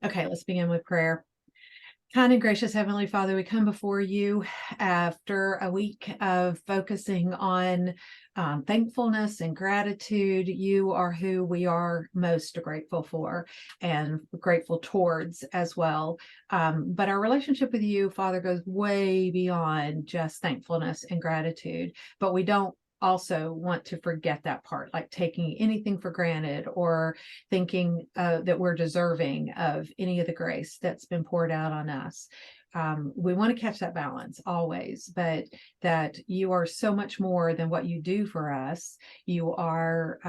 Okay, let's begin with prayer. Kind and gracious Heavenly Father, we come before you after a week of focusing on thankfulness and gratitude. You are who we are most grateful for and grateful towards as well. But our relationship with you, Father, goes way beyond just thankfulness and gratitude. But we don't also want to forget that part, like taking anything for granted or thinking that we're deserving of any of the grace that's been poured out on us. We want to catch that balance always, but that you are so much more than what you do for us. You are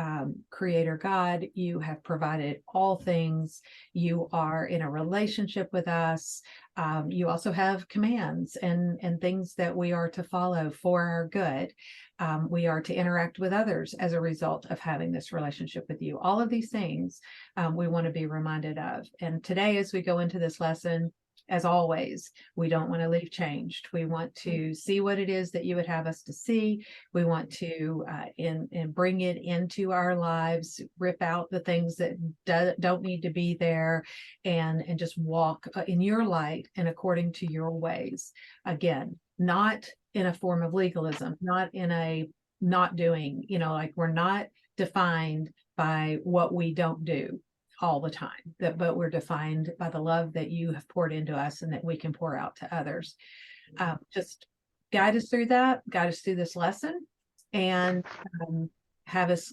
Creator God. You have provided all things. You are in a relationship with us. You also have commands and things that we are to follow for our good. We are to interact with others as a result of having this relationship with you. All of these things we want to be reminded of. And today, as we go into this lesson, as always, we don't want to leave changed. We want to see what it is that you would have us to see. We want to and bring it into our lives, rip out the things that don't need to be there, and just walk in your light and according to your ways. Again, not in a form of legalism, not in a not doing, like we're not defined by what we don't do all the time, but we're defined by the love that you have poured into us and that we can pour out to others. Just guide us through that, guide us through this lesson, and have us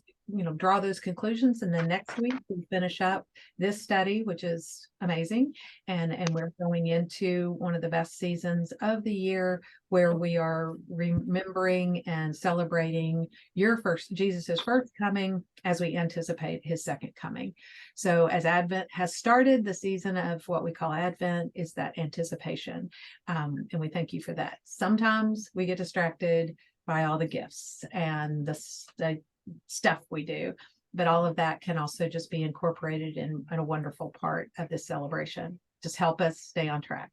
draw those conclusions. And then next week we finish up this study, which is amazing, and we're going into one of the best seasons of the year, where we are remembering and celebrating Jesus's first coming as we anticipate his second coming. So as Advent has started, the season of what we call Advent is that anticipation, and we thank you for that. Sometimes we get distracted by all the gifts and the stuff we do, but all of that can also just be incorporated in a wonderful part of this celebration. Just help us stay on track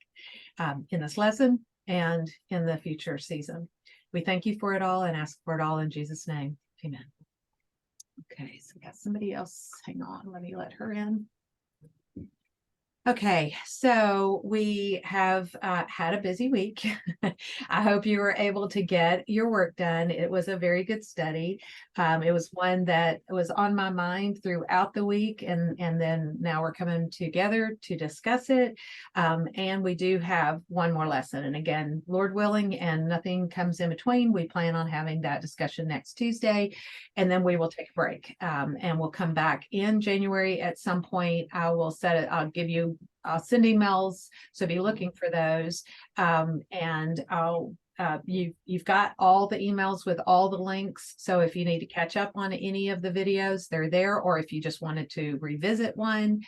in this lesson and in the future season. We thank you for it all and ask for it all in Jesus' name. Amen. Okay, so we got somebody else. Hang on, let me let her in. Okay, so we have had a busy week. I hope you were able to get your work done. It was a very good study. It was one that was on my mind throughout the week, and then now we're coming together to discuss it. And we do have one more lesson. And again, Lord willing, and nothing comes in between, we plan on having that discussion next Tuesday, and then we will take a break. And we'll come back in January at some point. I will set it, I'll give you I'll send emails, so be looking for those. And you've got all the emails with all the links. So if you need to catch up on any of the videos, they're there. Or if you just wanted to revisit one,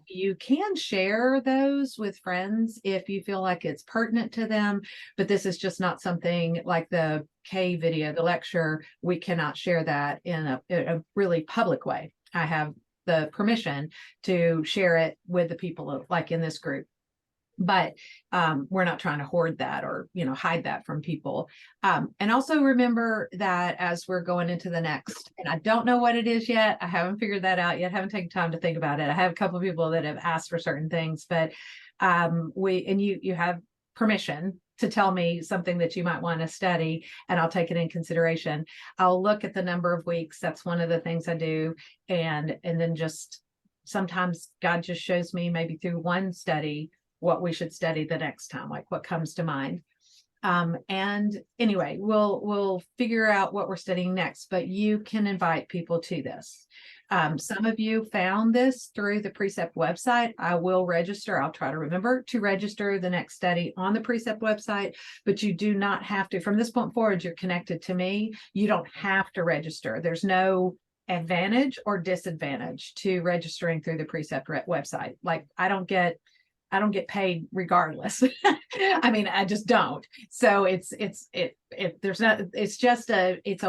you can share those with friends if you feel like it's pertinent to them. But this is just not something like the K video, the lecture. We cannot share that in a really public way. I have the permission to share it with the people like in this group, but we're not trying to hoard that or hide that from people. And also remember that as we're going into the next, and I don't know what it is yet, I haven't figured that out yet, haven't taken time to think about it. I have a couple of people that have asked for certain things, but you have permission to tell me something that you might want to study, and I'll take it in consideration. I'll look at the number of weeks. That's one of the things I do. And then just sometimes God just shows me maybe through one study what we should study the next time, like what comes to mind. And anyway, we'll figure out what we're studying next, but you can invite people to this. Some of you found this through the Precept website. I will register. I'll try to remember to register the next study on the Precept website, but you do not have to. From this point forward, you're connected to me. You don't have to register. There's no advantage or disadvantage to registering through the Precept website. Like I don't get paid regardless. I mean, I just don't. So it's a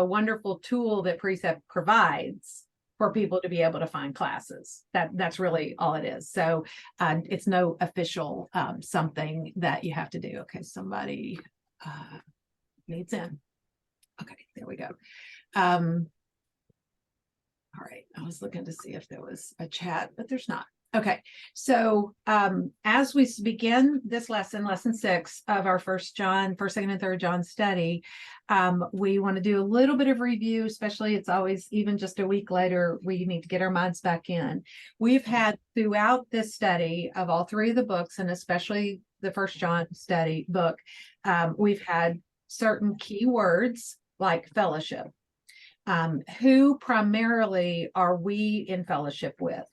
wonderful tool that Precept provides for people to be able to find classes. That's really all it is. So it's no official something that you have to do. Okay, somebody needs in. Okay, there we go. All right, I was looking to see if there was a chat, but there's not. Okay, so as we begin this lesson 6 of our first, second, and third John study, we want to do a little bit of review, especially it's always, even just a week later, we need to get our minds back in. We've had throughout this study of all 3 of the books, and especially the first John study book, we've had certain key words like fellowship. Who primarily are we in fellowship with?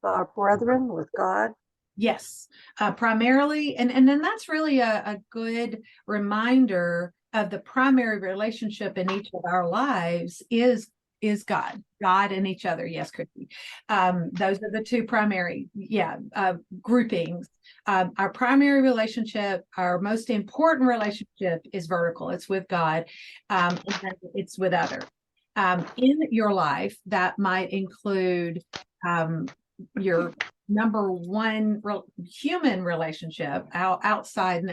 Our brethren, with God. Yes, primarily, and then that's really a good reminder of the primary relationship in each of our lives is God and each other. Yes, Christy. Those are the 2 primary, groupings. Our primary relationship, our most important relationship, is vertical. It's with God, and it's with others. In your life, that might include your number one human relationship outside,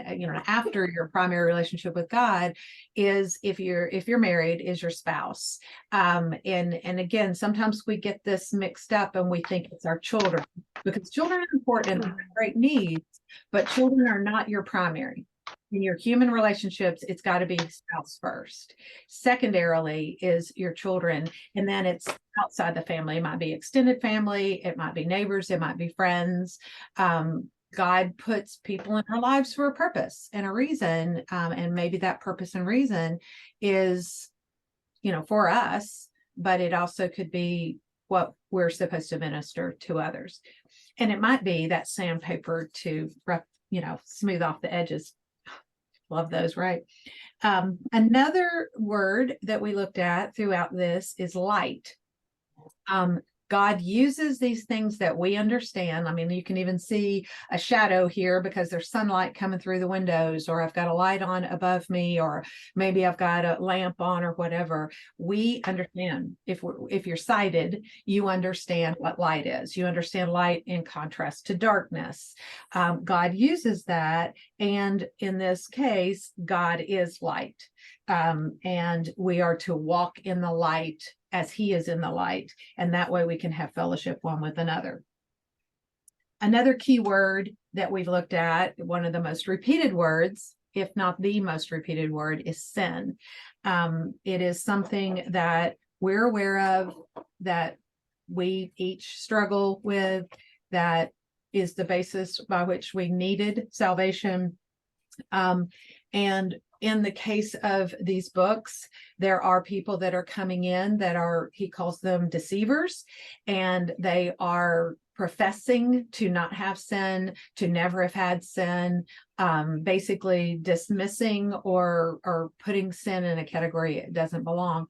after your primary relationship with God, is if you're married, is your spouse. And again, sometimes we get this mixed up and we think it's our children, because children are important and have great needs, but children are not your primary. In your human relationships, it's got to be spouse first. Secondarily is your children, and then it's outside the family. It might be extended family, it might be neighbors, it might be friends. God puts people in our lives for a purpose and a reason, and maybe that purpose and reason is, for us, but it also could be what we're supposed to minister to others. And it might be that sandpaper to smooth off the edges. Love those, right? Another word that we looked at throughout this is light. God uses these things that we understand. I mean, you can even see a shadow here because there's sunlight coming through the windows, or I've got a light on above me, or maybe I've got a lamp on, or whatever. We understand. If you're sighted, you understand what light is. You understand light in contrast to darkness. God uses that, and in this case, God is light. And we are to walk in the light as he is in the light, and that way we can have fellowship one with another. Another key word that we've looked at, one of the most repeated words, if not the most repeated word, is sin. It is something that we're aware of, that we each struggle with, that is the basis by which we needed salvation. And in the case of these books, there are people that are coming in that are, he calls them deceivers, and they are professing to not have sin, to never have had sin, basically dismissing or putting sin in a category it doesn't belong.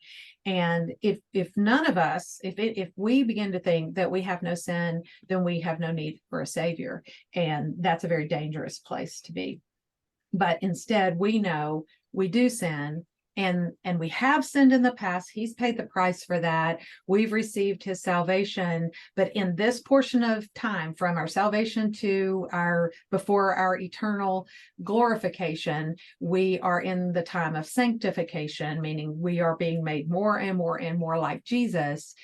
And if none of us, if we begin to think that we have no sin, then we have no need for a savior, and that's a very dangerous place to be. But instead, we know we do sin, and we have sinned in the past. He's paid the price for that. We've received his salvation. But in this portion of time, from our salvation to before our eternal glorification, we are in the time of sanctification, meaning we are being made more and more and more like Jesus.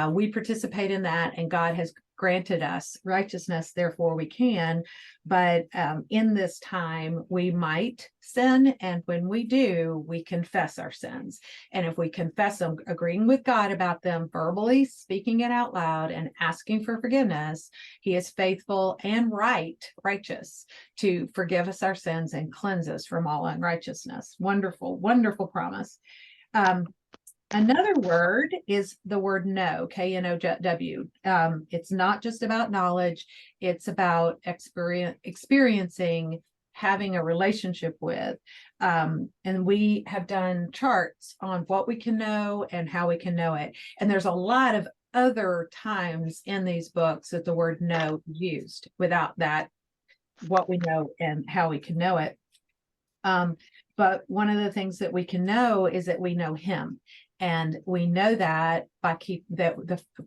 We participate in that, and God has granted us righteousness, therefore we can. But in this time, we might sin, and when we do, we confess our sins. And if we confess them, agreeing with God about them, verbally speaking it out loud and asking for forgiveness, he is faithful and righteous to forgive us our sins and cleanse us from all unrighteousness. Wonderful, wonderful promise. Another word is the word know, K-N-O-W. It's not just about knowledge. It's about experiencing, having a relationship with. And we have done charts on what we can know and how we can know it. And there's a lot of other times in these books that the word know is used without that, what we know and how we can know it. But one of the things that we can know is that we know him. And we know that by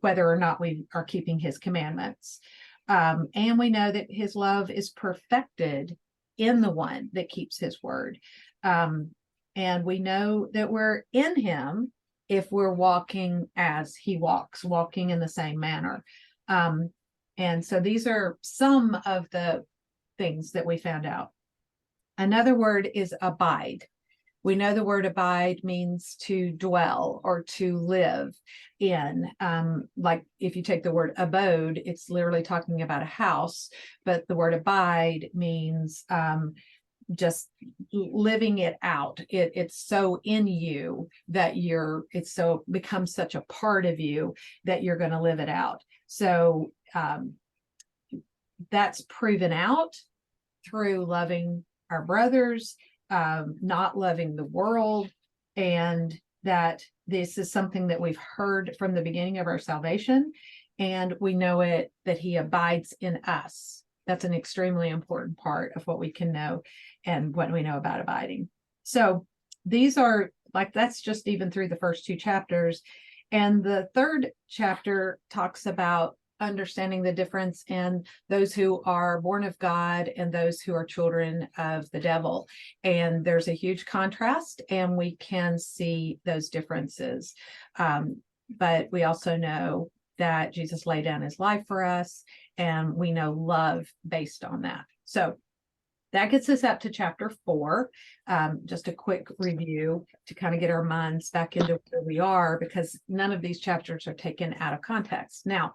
whether or not we are keeping his commandments. And we know that his love is perfected in the one that keeps his word. And we know that we're in him if we're walking as he walks, walking in the same manner. And so these are some of the things that we found out. Another word is abide. We know the word abide means to dwell or to live in. Like if you take the word abode, it's literally talking about a house, but the word abide means just living it out. It's so in you that it's so becomes such a part of you that you're going to live it out. So that's proven out through loving our brothers, not loving the world, and that this is something that we've heard from the beginning of our salvation, and we know it that he abides in us. That's an extremely important part of what we can know and what we know about abiding. So these are like, that's just even through the first two chapters. And the third chapter talks about understanding the difference in those who are born of God and those who are children of the devil. And there's a huge contrast, and we can see those differences. But we also know that Jesus laid down his life for us, and we know love based on that. So that gets us up to chapter 4. Just a quick review to kind of get our minds back into where we are, because none of these chapters are taken out of context. Now,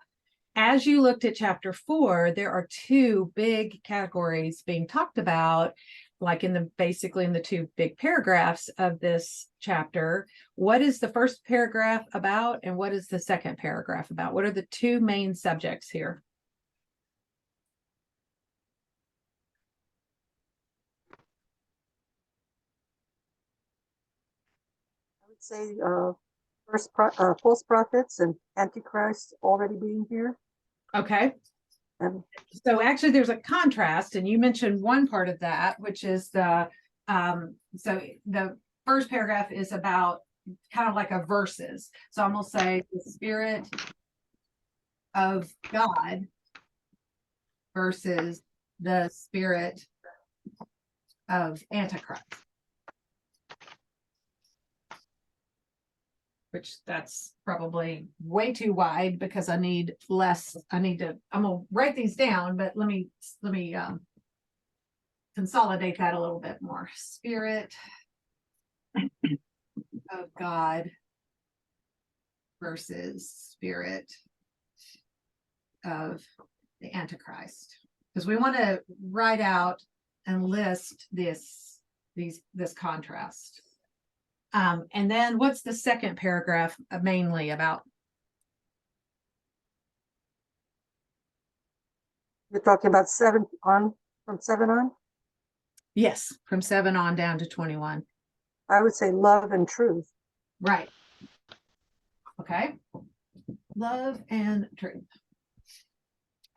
as you looked at chapter 4, there are two big categories being talked about, like basically in the two big paragraphs of this chapter. What is the first paragraph about, and what is the second paragraph about? What are the two main subjects here? I would say false prophets and antichrist already being here. Okay. So actually there's a contrast, and you mentioned one part of that, which is so the first paragraph is about kind of like a verses. So I'm gonna say the Spirit of God versus the spirit of Antichrist. Which that's probably way too wide, because I need less. I'm gonna write these down, but let me consolidate that a little bit more. Spirit of God versus spirit of the Antichrist, because we want to write out and list this contrast. And then what's the second paragraph mainly about? You're talking about 7 on, from 7 on? Yes, from 7 on down to 21. I would say love and truth. Right. Okay. Love and truth.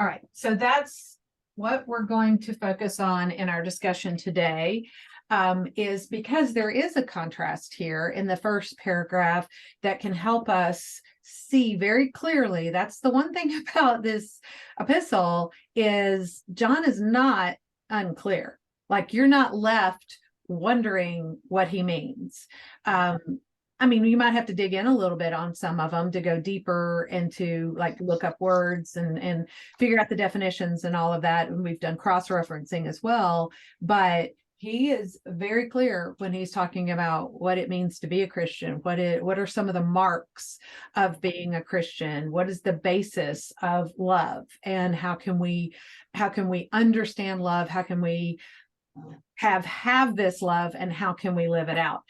All right. So that's what we're going to focus on in our discussion today. Is because there is a contrast here in the first paragraph that can help us see very clearly. That's the one thing about this epistle, is John is not unclear. Like, you're not left wondering what he means. I mean, you might have to dig in a little bit on some of them to go deeper into, like, look up words and figure out the definitions and all of that. And we've done cross-referencing as well, but he is very clear when he's talking about what it means to be a Christian. What are some of the marks of being a Christian? What is the basis of love? And how can we understand love? How can we have this love, and how can we live it out?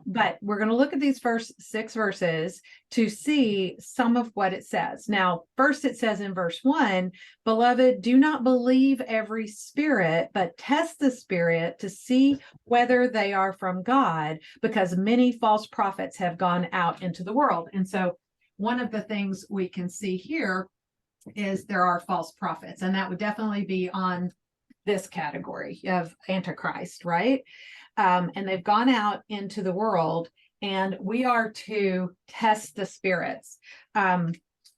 But we're going to look at these first 6 verses to see some of what it says. Now, first it says in verse 1, "Beloved, do not believe every spirit, but test the spirit to see whether they are from God, because many false prophets have gone out into the world." And so one of the things we can see here is there are false prophets, and that would definitely be on this category of Antichrist, right? And they've gone out into the world, and we are to test the spirits.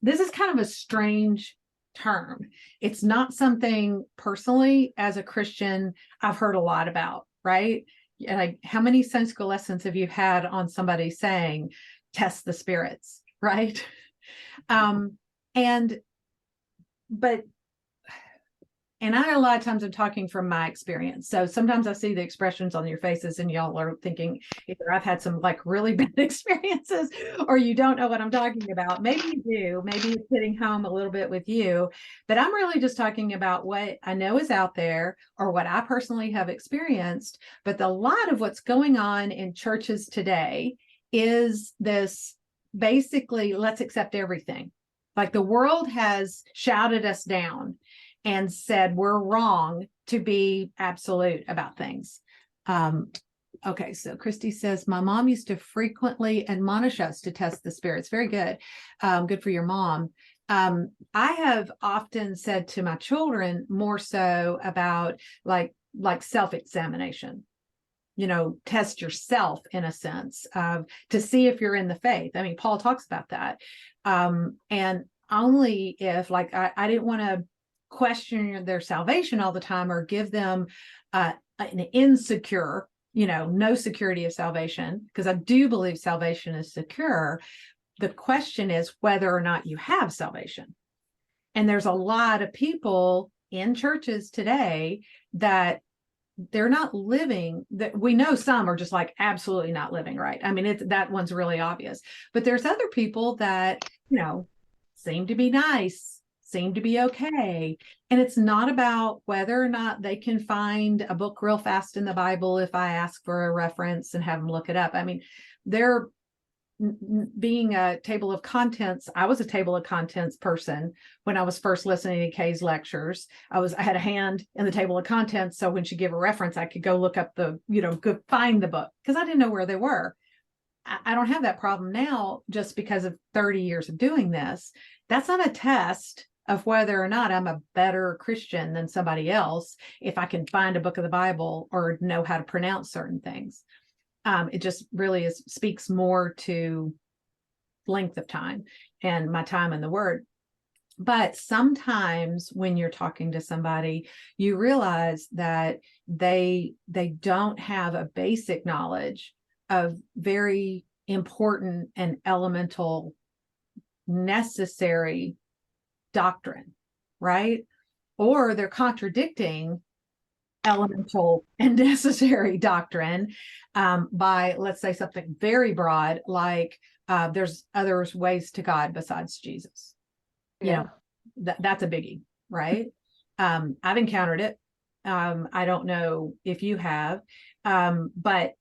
This is kind of a strange term. It's not something personally as a Christian I've heard a lot about, right? like, how many Sunday school lessons have you had on somebody saying, test the spirits, right? Um, and, but, and I, a lot of times I'm talking from my experience. So sometimes I see the expressions on your faces and y'all are thinking either I've had some like really bad experiences or you don't know what I'm talking about. Maybe you do. Maybe it's hitting home a little bit with you, but I'm really just talking about what I know is out there or what I personally have experienced. But a lot of what's going on in churches today is this basically, let's accept everything. Like the world has shouted us down and said we're wrong to be absolute about things. Okay, so Christy says, my mom used to frequently admonish us to test the spirits. Very good. Good for your mom. I have often said to my children more so about like self-examination, test yourself in a sense to see if you're in the faith. I mean, Paul talks about that. And only if like, I didn't want to question their salvation all the time or give them an insecure, no security of salvation, because I do believe salvation is secure. The question is whether or not you have salvation. And there's a lot of people in churches today that they're not living, that we know some are just like absolutely not living right. I mean, that one's really obvious, but there's other people that, seem to be nice, seem to be okay. And it's not about whether or not they can find a book real fast in the Bible if I ask for a reference and have them look it up. I mean, they're being a table of contents. I was a table of contents person when I was first listening to Kay's lectures. I had a hand in the table of contents, so when she gave a reference, I could go look up go find the book because I didn't know where they were. I don't have that problem now just because of 30 years of doing this. That's not a test of whether or not I'm a better Christian than somebody else if I can find a book of the Bible or know how to pronounce certain things. It just really speaks more to length of time and my time in the Word. But sometimes when you're talking to somebody, you realize that they don't have a basic knowledge of very important and elemental necessary doctrine, right? Or they're contradicting elemental and necessary doctrine by, let's say, something very broad, like there's others ways to God besides Jesus. Yeah. That's a biggie, right? I've encountered it. I don't know if you have, but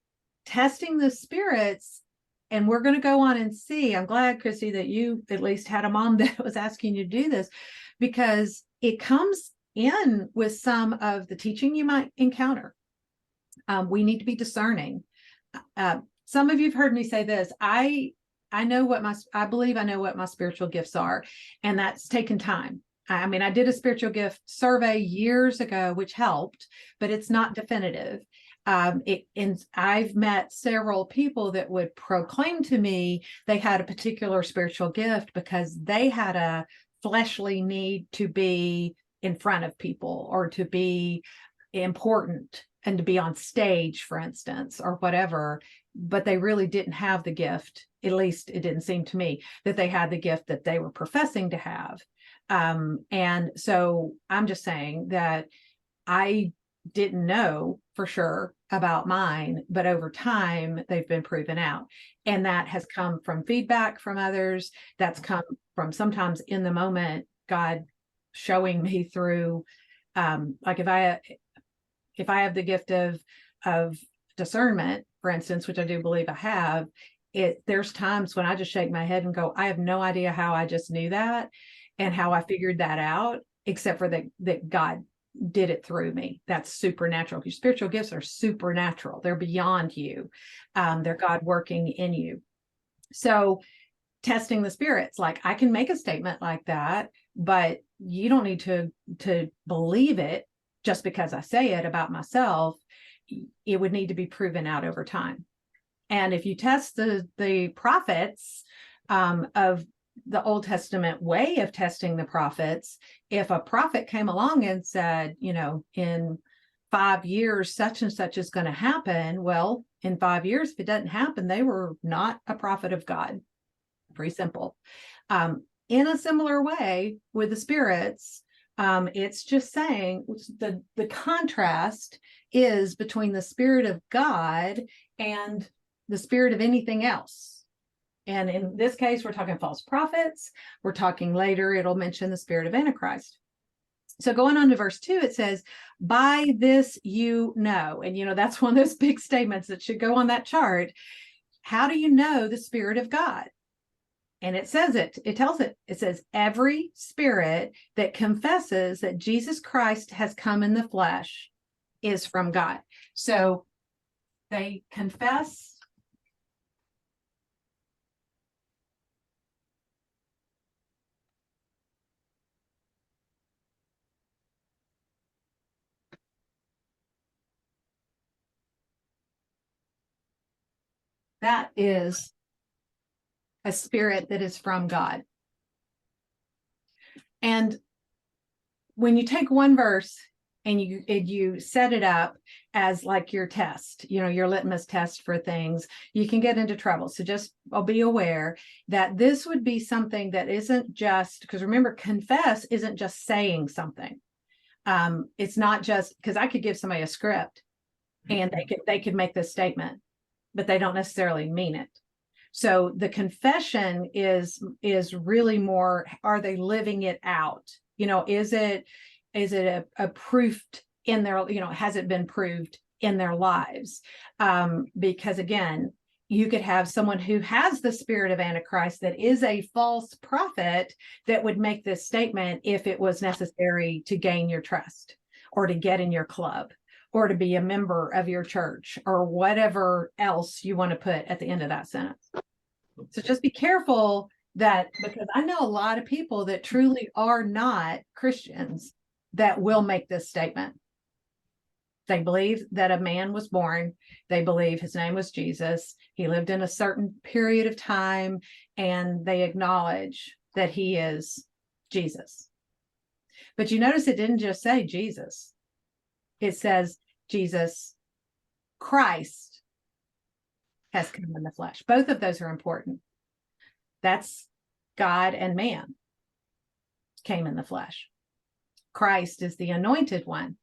testing the spirits, and we're going to go on and see. I'm glad, Christy, that you at least had a mom that was asking you to do this, because it comes in with some of the teaching you might encounter. We need to be discerning. Some of you've heard me say this. I believe I know what my spiritual gifts are, and that's taken time. I mean, I did a spiritual gift survey years ago, which helped, but it's not definitive. And I've met several people that would proclaim to me they had a particular spiritual gift because they had a fleshly need to be in front of people or to be important and to be on stage, for instance, or whatever, but they really didn't have the gift. At least it didn't seem to me that they had the gift that they were professing to have. And so I'm just saying that I didn't know for sure about mine, but over time they've been proven out. And that has come from feedback from others. That's come from sometimes in the moment, God showing me through, like if I have the gift of discernment, for instance, which I do believe I have, there's times when I just shake my head and go, I have no idea how I just knew that and how I figured that out, except for that God did it through me. That's supernatural. Your spiritual gifts are supernatural. They're beyond you. They're God working in you. So testing the spirits, like I can make a statement like that, but you don't need to believe it just because I say it about myself. It would need to be proven out over time. And if you test the prophets of the Old Testament way of testing the prophets, if a prophet came along and said, in 5 years, such and such is going to happen. Well, in 5 years, if it doesn't happen, they were not a prophet of God. Pretty simple. In a similar way with the spirits, it's just saying the contrast is between the spirit of God and the spirit of anything else. And in this case, we're talking false prophets. We're talking later, it'll mention the spirit of Antichrist. So going on to verse 2, it says, by this you know. And, that's one of those big statements that should go on that chart. How do you know the spirit of God? And it says it tells it says, every spirit that confesses that Jesus Christ has come in the flesh is from God. So they confess. That is a spirit that is from God. And when you take one verse and you set it up as like your test, your litmus test for things, you can get into trouble. So just be aware that this would be something that isn't just, because remember, confess isn't just saying something. It's not just, because I could give somebody a script and they could make this statement, but they don't necessarily mean it. So the confession is really more, are they living it out? Is it a proofed in their, has it been proved in their lives? Because again, you could have someone who has the spirit of Antichrist that is a false prophet that would make this statement if it was necessary to gain your trust or to get in your club or to be a member of your church or whatever else you want to put at the end of that sentence. So just be careful that, because I know a lot of people that truly are not Christians that will make this statement. They believe that a man was born. They believe his name was Jesus. He lived in a certain period of time, and they acknowledge that he is Jesus. But you notice it didn't just say Jesus. It says Jesus Christ has come in the flesh. Both of those are important. That's God and man came in the flesh. Christ is the anointed one.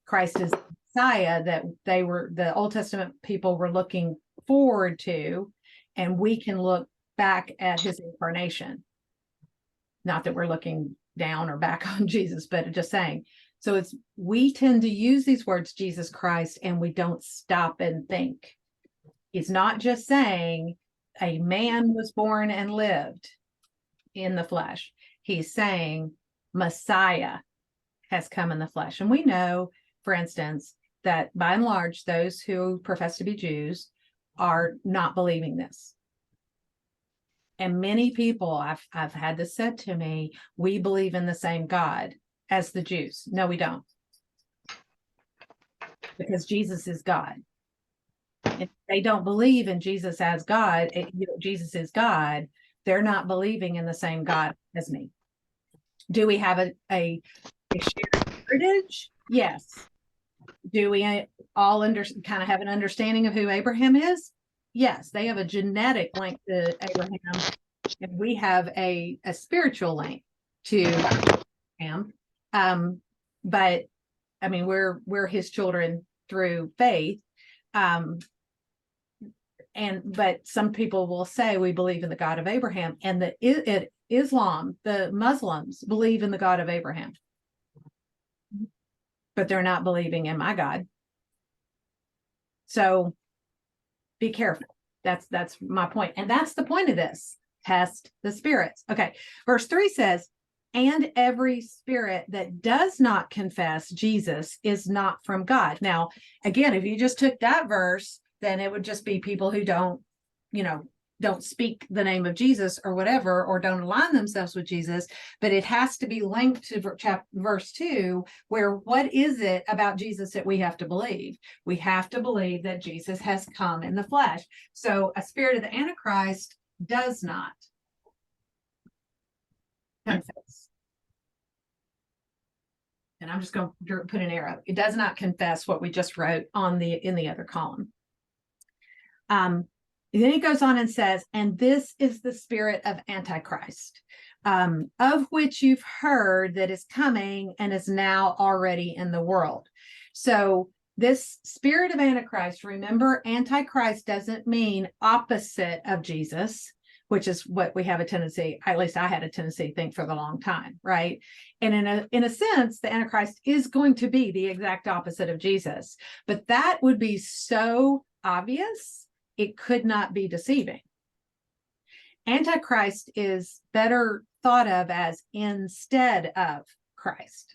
Christ is the Messiah that the Old Testament people were looking forward to, and we can look back at his incarnation. Not that we're looking down or back on Jesus, but just saying. So we tend to use these words, Jesus Christ, and we don't stop and think. It's not just saying a man was born and lived in the flesh. He's saying Messiah has come in the flesh. And we know, for instance, that by and large, those who profess to be Jews are not believing this. And many people, I've had this said to me, we believe in the same God as the Jews. No, we don't. Because Jesus is God. If they don't believe in Jesus as God, Jesus is God, they're not believing in the same God as me. Do we have a shared heritage? Yes. Do we all kind of have an understanding of who Abraham is? Yes, they have a genetic link to Abraham, and we have a spiritual link to Abraham. But I mean, we're his children through faith. But some people will say we believe in the God of Abraham, and Islam, the Muslims believe in the God of Abraham, but they're not believing in my God. So be careful. That's my point. And that's the point of this. Test the spirits. Okay. Verse 3 says, and every spirit that does not confess Jesus is not from God. Now, again, if you just took that verse, then it would just be people who don't speak the name of Jesus or whatever, or don't align themselves with Jesus. But it has to be linked to verse 2, where what is it about Jesus that we have to believe? We have to believe that Jesus has come in the flesh. So a spirit of the Antichrist does not confess. And I'm just going to put an arrow. It does not confess what we just wrote on in the other column. Then he goes on and says, and this is the spirit of Antichrist, of which you've heard that is coming and is now already in the world. So this spirit of Antichrist, remember, Antichrist doesn't mean opposite of Jesus, which is what we have a tendency, at least I had a tendency to think for the long time, right? And in a sense, the Antichrist is going to be the exact opposite of Jesus, but that would be so obvious, it could not be deceiving. Antichrist is better thought of as instead of Christ.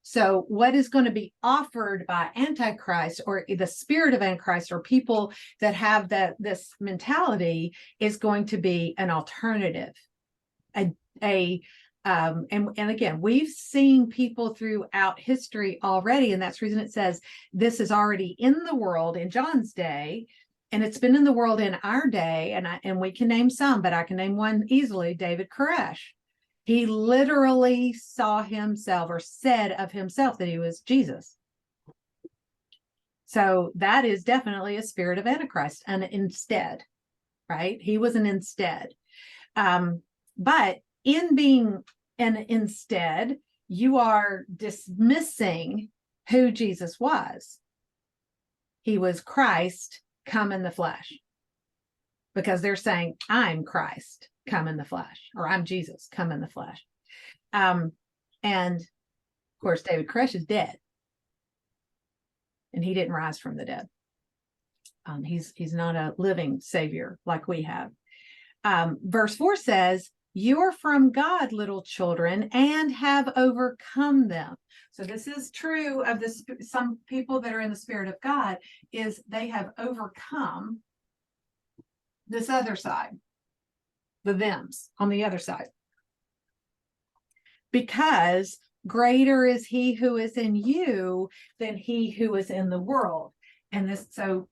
So what is going to be offered by Antichrist, or the spirit of Antichrist, or people that have this mentality, is going to be an alternative. And again, we've seen people throughout history already, and that's the reason it says this is already in the world in John's day, and it's been in the world in our day. And we can name some, but I can name one easily: David Koresh. He literally saw himself, or said of himself, that he was Jesus. So that is definitely a spirit of Antichrist, and instead, right? He was an instead. But in being an instead, you are dismissing who Jesus was. He was Christ come in the flesh, because they're saying, I'm Christ come in the flesh, or I'm Jesus come in the flesh. And of course, David Koresh is dead, and he didn't rise from the dead. He's not a living savior like we have. Verse 4 says, you are from God, little children, and have overcome them. So this is true of some people that are in the spirit of God, is they have overcome this other side, the thems on the other side. Because greater is he who is in you than he who is in the world. And this, so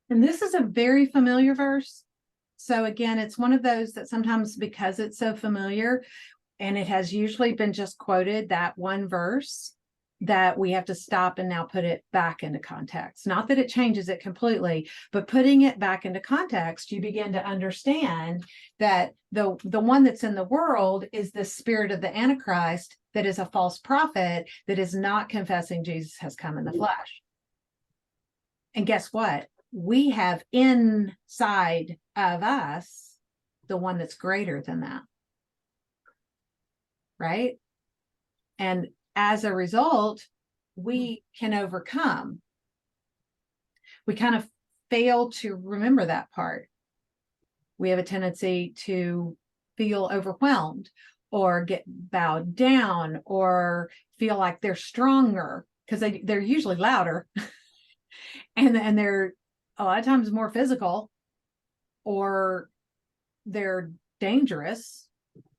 and this is a very familiar verse. So again, it's one of those that sometimes, because it's so familiar, and it has usually been just quoted, that one verse, that we have to stop and now put it back into context. Not that it changes it completely, but putting it back into context, you begin to understand that the one that's in the world is the spirit of the Antichrist, that is a false prophet, that is not confessing Jesus has come in the flesh. And guess what? We have inside of us the one that's greater than that. Right? And as a result, we can overcome. We kind of fail to remember that part. We have a tendency to feel overwhelmed, or get bowed down, or feel like they're stronger, because they're usually louder and they're a lot of times more physical, or they're dangerous,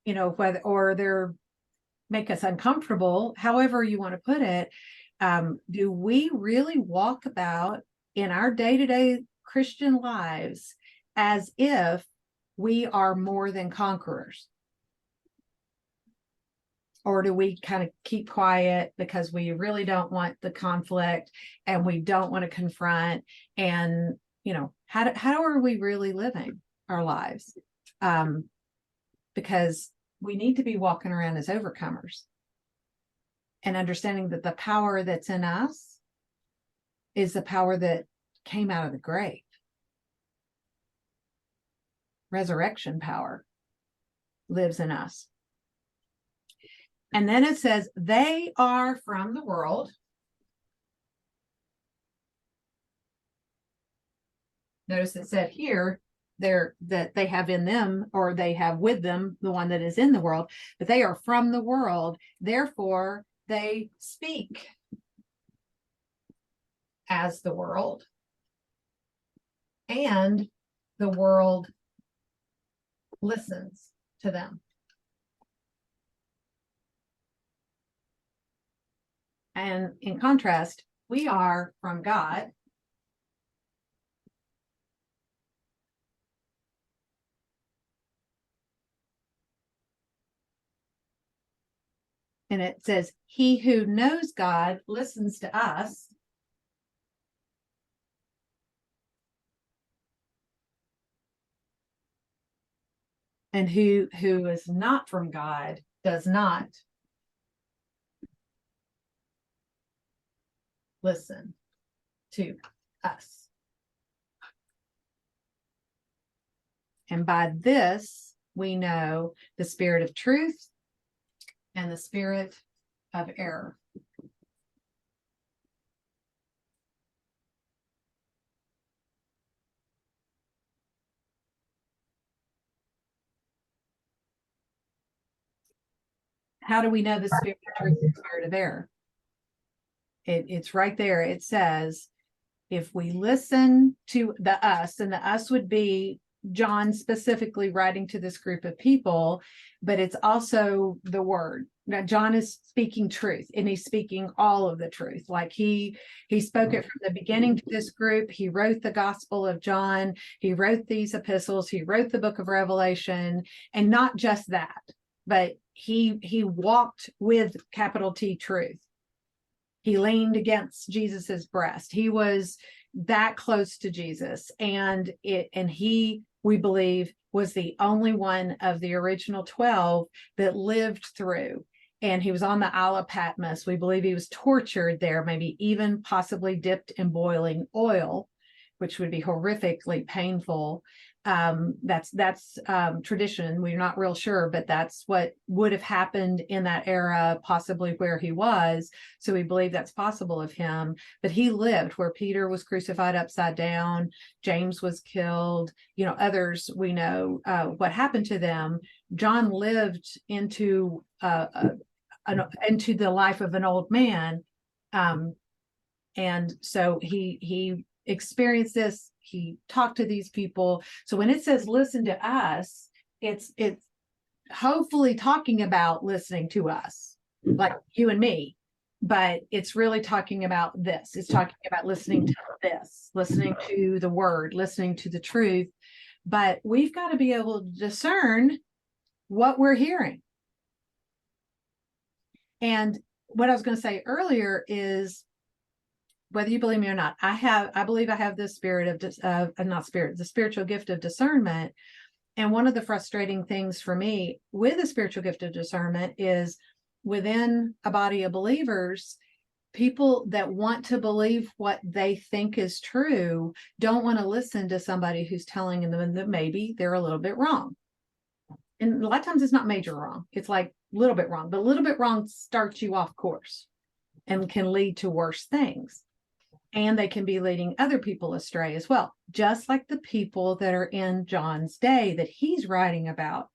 whether, or they're make us uncomfortable, however you want to put it. Do we really walk about in our day-to-day Christian lives as if we are more than conquerors? Or do we kind of keep quiet because we really don't want the conflict, and we don't want to confront? And, how are we really living our lives? Because we need to be walking around as overcomers, and understanding that the power that's in us is the power that came out of the grave. Resurrection power lives in us. And then it says, they are from the world. Notice it said here, that they have in them, or they have with them, the one that is in the world, but they are from the world, therefore they speak as the world, and the world listens to them. And in contrast, we are from God. And it says, he who knows God listens to us. And who is not from God does not listen to us. And by this, we know the spirit of truth and the spirit of error. How do we know the spirit of truth and the spirit of error? It's right there. It says, if we listen to the us, and the us would be John specifically writing to this group of people, but it's also the word. Now, John is speaking truth, and he's speaking all of the truth. Like he spoke it from the beginning to this group. He wrote the Gospel of John. He wrote these epistles. He wrote the book of Revelation, and not just that, but he walked with capital T truth. He leaned against Jesus's breast. He was that close to Jesus. And he, we believe, was the only one of the original 12 that lived through. And he was on the Isle of Patmos. We believe he was tortured there, maybe even possibly dipped in boiling oil, which would be horrifically painful. That's tradition. We're not real sure, but that's what would have happened in that era, possibly where he was. So we believe that's possible of him. But he lived where Peter was crucified upside down, James was killed, others, we know what happened to them. John lived into the life of an old man. And so he experienced this. He talked to these people. So when it says listen to us, it's hopefully talking about listening to us, like you and me, but it's really talking about this. It's talking about listening to this, listening to the word, listening to the truth. But we've got to be able to discern what we're hearing. And what I was going to say earlier is, whether you believe me or not, I believe I have the the spiritual gift of discernment. And one of the frustrating things for me with the spiritual gift of discernment is within a body of believers, people that want to believe what they think is true don't want to listen to somebody who's telling them that maybe they're a little bit wrong. And a lot of times it's not major wrong. It's like a little bit wrong, but a little bit wrong starts you off course and can lead to worse things. And they can be leading other people astray as well, just like the people that are in John's day that he's writing about.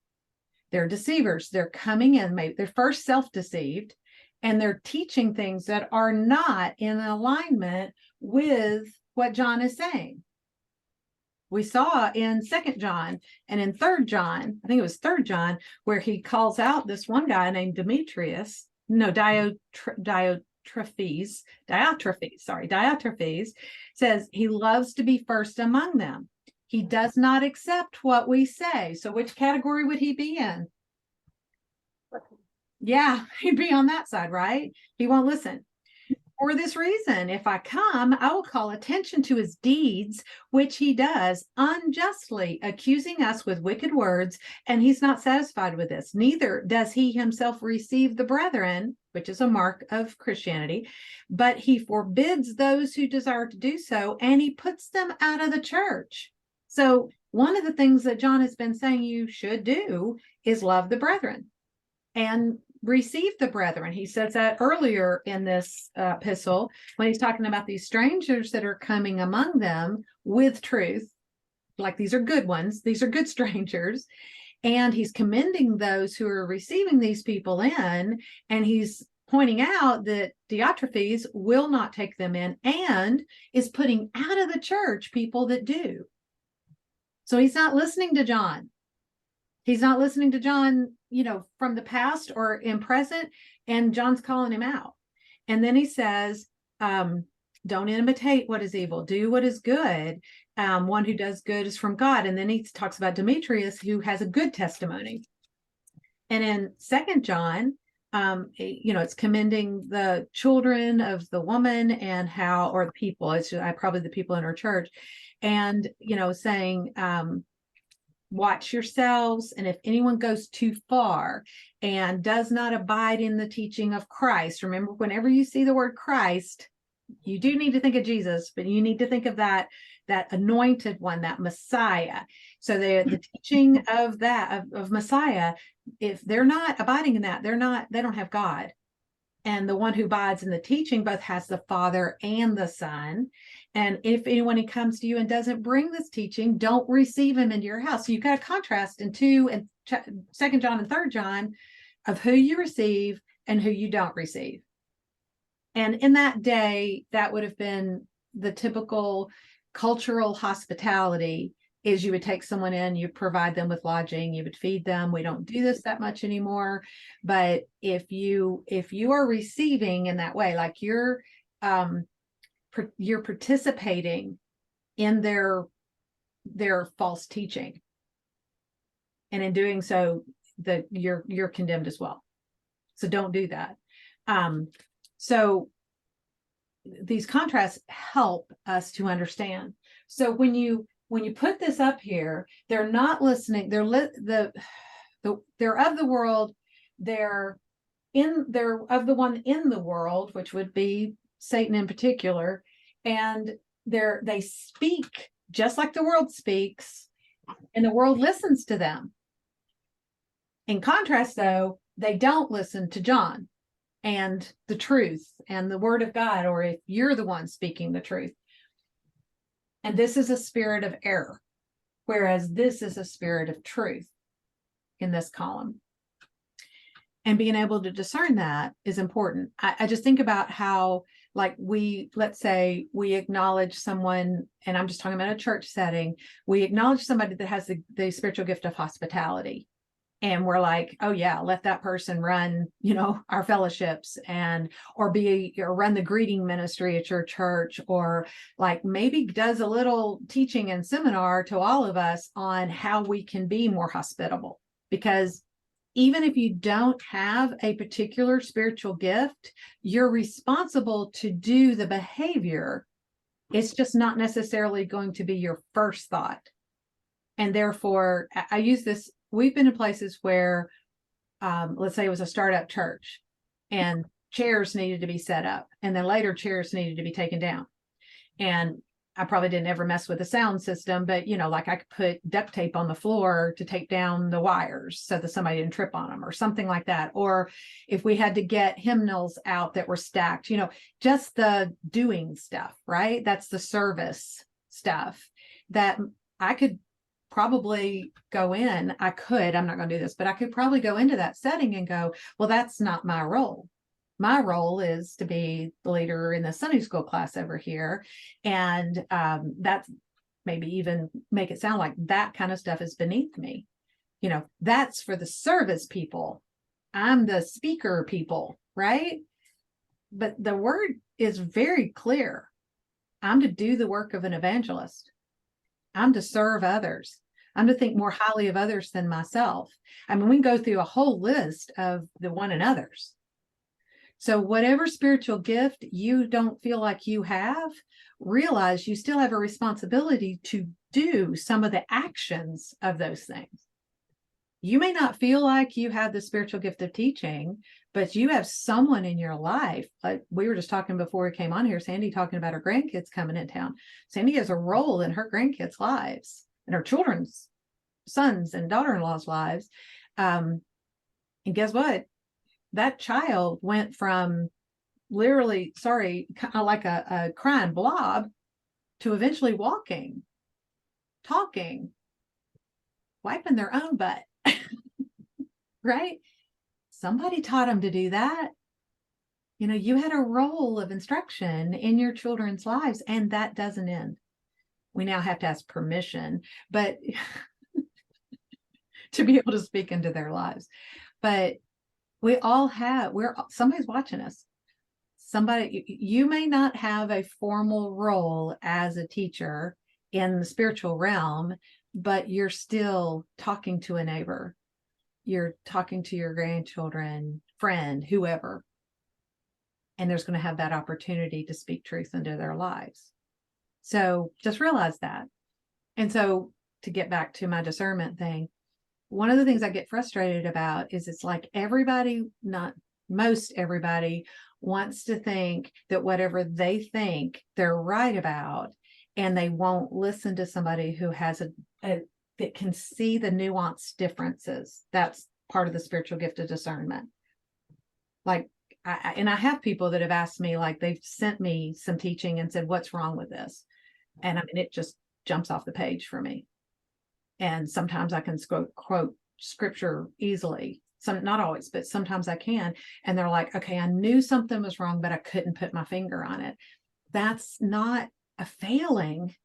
They're deceivers. They're coming in, maybe they're first self-deceived, and they're teaching things that are not in alignment with what John is saying. We saw in 2nd John and in 3rd John, I think it was 3rd John, where he calls out this one guy named Diotrephes, says he loves to be first among them. He does not accept what we say. So which category would he be in? Yeah, he'd be on that side, right? He won't listen. For this reason, if I come, I will call attention to his deeds, which he does unjustly, accusing us with wicked words, and he's not satisfied with this. Neither does he himself receive the brethren, which is a mark of Christianity, but he forbids those who desire to do so, and he puts them out of the church. So one of the things that John has been saying you should do is love the brethren and receive the brethren. He says that earlier in this epistle when he's talking about these strangers that are coming among them with truth, like these are good ones, these are good strangers, and he's commending those who are receiving these people in, and he's pointing out that Diotrephes will not take them in and is putting out of the church people that do. So he's not listening to John. He's not listening to John, from the past or in present, and John's calling him out. And then he says, don't imitate what is evil, do what is good. One who does good is from God. And then he talks about Demetrius, who has a good testimony. And in Second John, it's commending the children of the woman and how, or the people, it's probably the people in her church, and saying, watch yourselves, and if anyone goes too far and does not abide in the teaching of Christ, remember, whenever you see the word Christ, you do need to think of Jesus, but you need to think of that anointed one, that Messiah. So the teaching of that of Messiah, if they're not abiding in that, they don't have God. And the one who abides in the teaching both has the Father and the Son. And if anyone who comes to you and doesn't bring this teaching, don't receive him into your house. So you've got a contrast in 2 John and 3 John of who you receive and who you don't receive. And in that day, that would have been the typical cultural hospitality, is you would take someone in, you provide them with lodging, you would feed them. We don't do this that much anymore. But if you are receiving in that way, like you're participating in their false teaching, and in doing so, that you're condemned as well. So don't do that. So these contrasts help us to understand. So when you put this up here, they're not listening. They're of the world. They're of the one in the world, which would be Satan in particular. And they speak just like the world speaks, and the world listens to them. In contrast, though, they don't listen to John and the truth and the word of God, or if you're the one speaking the truth. And this is a spirit of error, whereas this is a spirit of truth in this column. And being able to discern that is important. I just think about how, like, let's say we acknowledge someone, and I'm just talking about a church setting, we acknowledge somebody that has the spiritual gift of hospitality. And we're like, oh yeah, let that person run, our fellowships, or run the greeting ministry at your church, or like maybe does a little teaching and seminar to all of us on how we can be more hospitable. Because even if you don't have a particular spiritual gift, you're responsible to do the behavior. It's just not necessarily going to be your first thought. And therefore, I use this. We've been in places where, let's say it was a startup church, and chairs needed to be set up, and then later chairs needed to be taken down. And I probably didn't ever mess with the sound system, but like I could put duct tape on the floor to take down the wires so that somebody didn't trip on them or something like that. Or if we had to get hymnals out that were stacked, just the doing stuff, right? That's the service stuff that I could probably go in. I'm not going to do this, but I could probably go into that setting and go, well, that's not my role. My role is to be the leader in the Sunday school class over here. And that's maybe even make it sound like that kind of stuff is beneath me. That's for the service people. I'm the speaker people, right? But the word is very clear. I'm to do the work of an evangelist. I'm to serve others. I'm to think more highly of others than myself. I mean, we can go through a whole list of the one another's. So whatever spiritual gift you don't feel like you have, realize you still have a responsibility to do some of the actions of those things. You may not feel like you have the spiritual gift of teaching, but you have someone in your life. Like we were just talking before we came on here, Sandy talking about her grandkids coming in town. Sandy has a role in her grandkids' lives and her children's sons and daughter-in-law's lives. And guess what? That child went from literally, kind of like a crying blob to eventually walking, talking, wiping their own butt, right? Somebody taught them to do that. You had a role of instruction in your children's lives, and that doesn't end. We now have to ask permission, but to be able to speak into their lives. But we all have, somebody's watching us. Somebody, you may not have a formal role as a teacher in the spiritual realm, but you're still talking to a neighbor. You're talking to your grandchildren, friend, whoever. And there's going to have that opportunity to speak truth into their lives. So just realize that. And so to get back to my discernment thing, one of the things I get frustrated about is it's like everybody, not most everybody, wants to think that whatever they think they're right about, and they won't listen to somebody who has that can see the nuanced differences. That's part of the spiritual gift of discernment. Like, I have people that have asked me, like, they've sent me some teaching and said, what's wrong with this? And I mean, it just jumps off the page for me. And sometimes I can quote scripture easily. Not always, but sometimes I can. And they're like, okay, I knew something was wrong, but I couldn't put my finger on it. That's not a failing.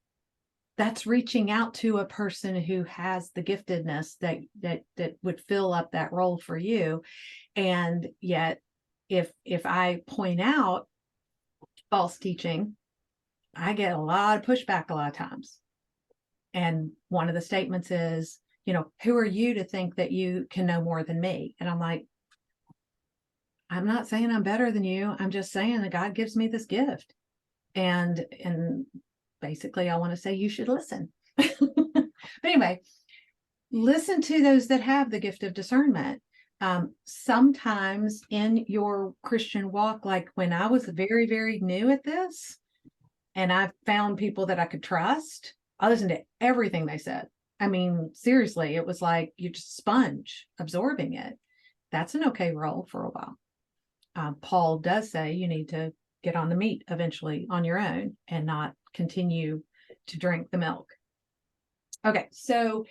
That's reaching out to a person who has the giftedness that would fill up that role for you. And yet, if I point out false teaching, I get a lot of pushback a lot of times. And one of the statements is, who are you to think that you can know more than me? And I'm like, I'm not saying I'm better than you. I'm just saying that God gives me this gift. And basically I want to say you should listen. But anyway, listen to those that have the gift of discernment. Sometimes in your Christian walk, like when I was very, very new at this, and I found people that I could trust, I listened to everything they said. I mean, seriously, it was like you just sponge absorbing it. That's an okay role for a while. Paul does say you need to get on the meat eventually on your own and not continue to drink the milk. Okay, so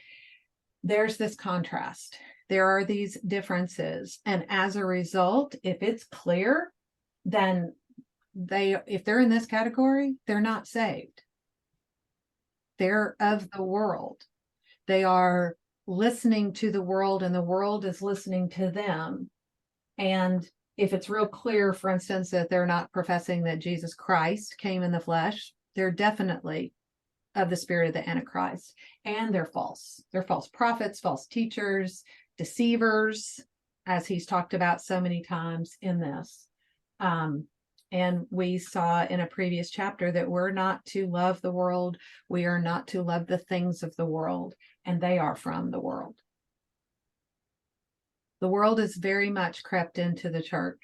there's this contrast. There are these differences. And as a result, if it's clear, then if they're in this category, they're not saved. They're of the world. They are listening to the world, and the world is listening to them. And if it's real clear, for instance, that they're not professing that Jesus Christ came in the flesh, they're definitely of the spirit of the Antichrist. And they're false. They're false prophets, false teachers, deceivers, as he's talked about so many times in this. And we saw in a previous chapter that we're not to love the world. We are not to love the things of the world, and they are from the world. The world is very much crept into the church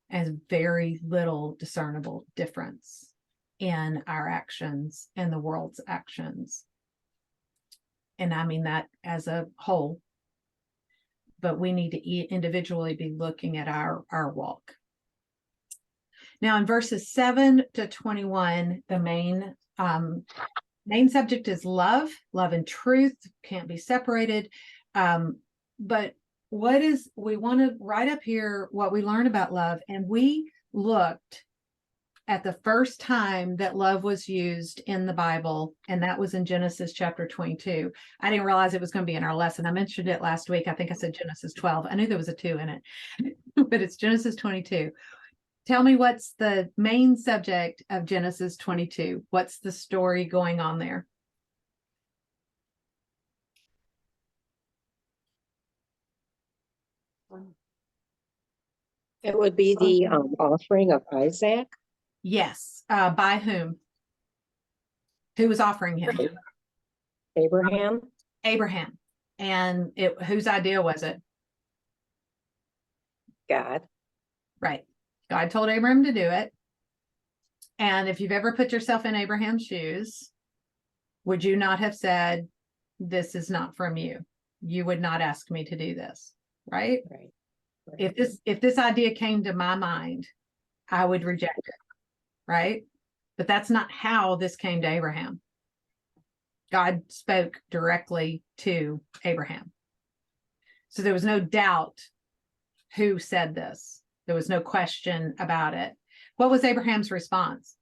as very little discernible difference in our actions and the world's actions. And I mean that as a whole, but we need to individually be looking at our walk. Now, in verses 7 to 21, the main subject is love and truth, can't be separated. But we want to write up here what we learn about love. And we looked at the first time that love was used in the Bible, and that was in Genesis chapter 22. I didn't realize it was going to be in our lesson. I mentioned it last week. I think I said Genesis 12. I knew there was a 2 in it, but it's Genesis 22. Tell me, what's the main subject of Genesis 22? What's the story going on there? It would be the offering of Isaac. Yes. By whom? Who was offering him? Abraham. Abraham. And whose idea was it? God. Right. God told Abraham to do it. And if you've ever put yourself in Abraham's shoes, would you not have said, this is not from you? You would not ask me to do this, right? Right. If this idea came to my mind, I would reject it, right? But that's not how this came to Abraham. God spoke directly to Abraham. So there was no doubt who said this. There was no question about it. What was Abraham's response?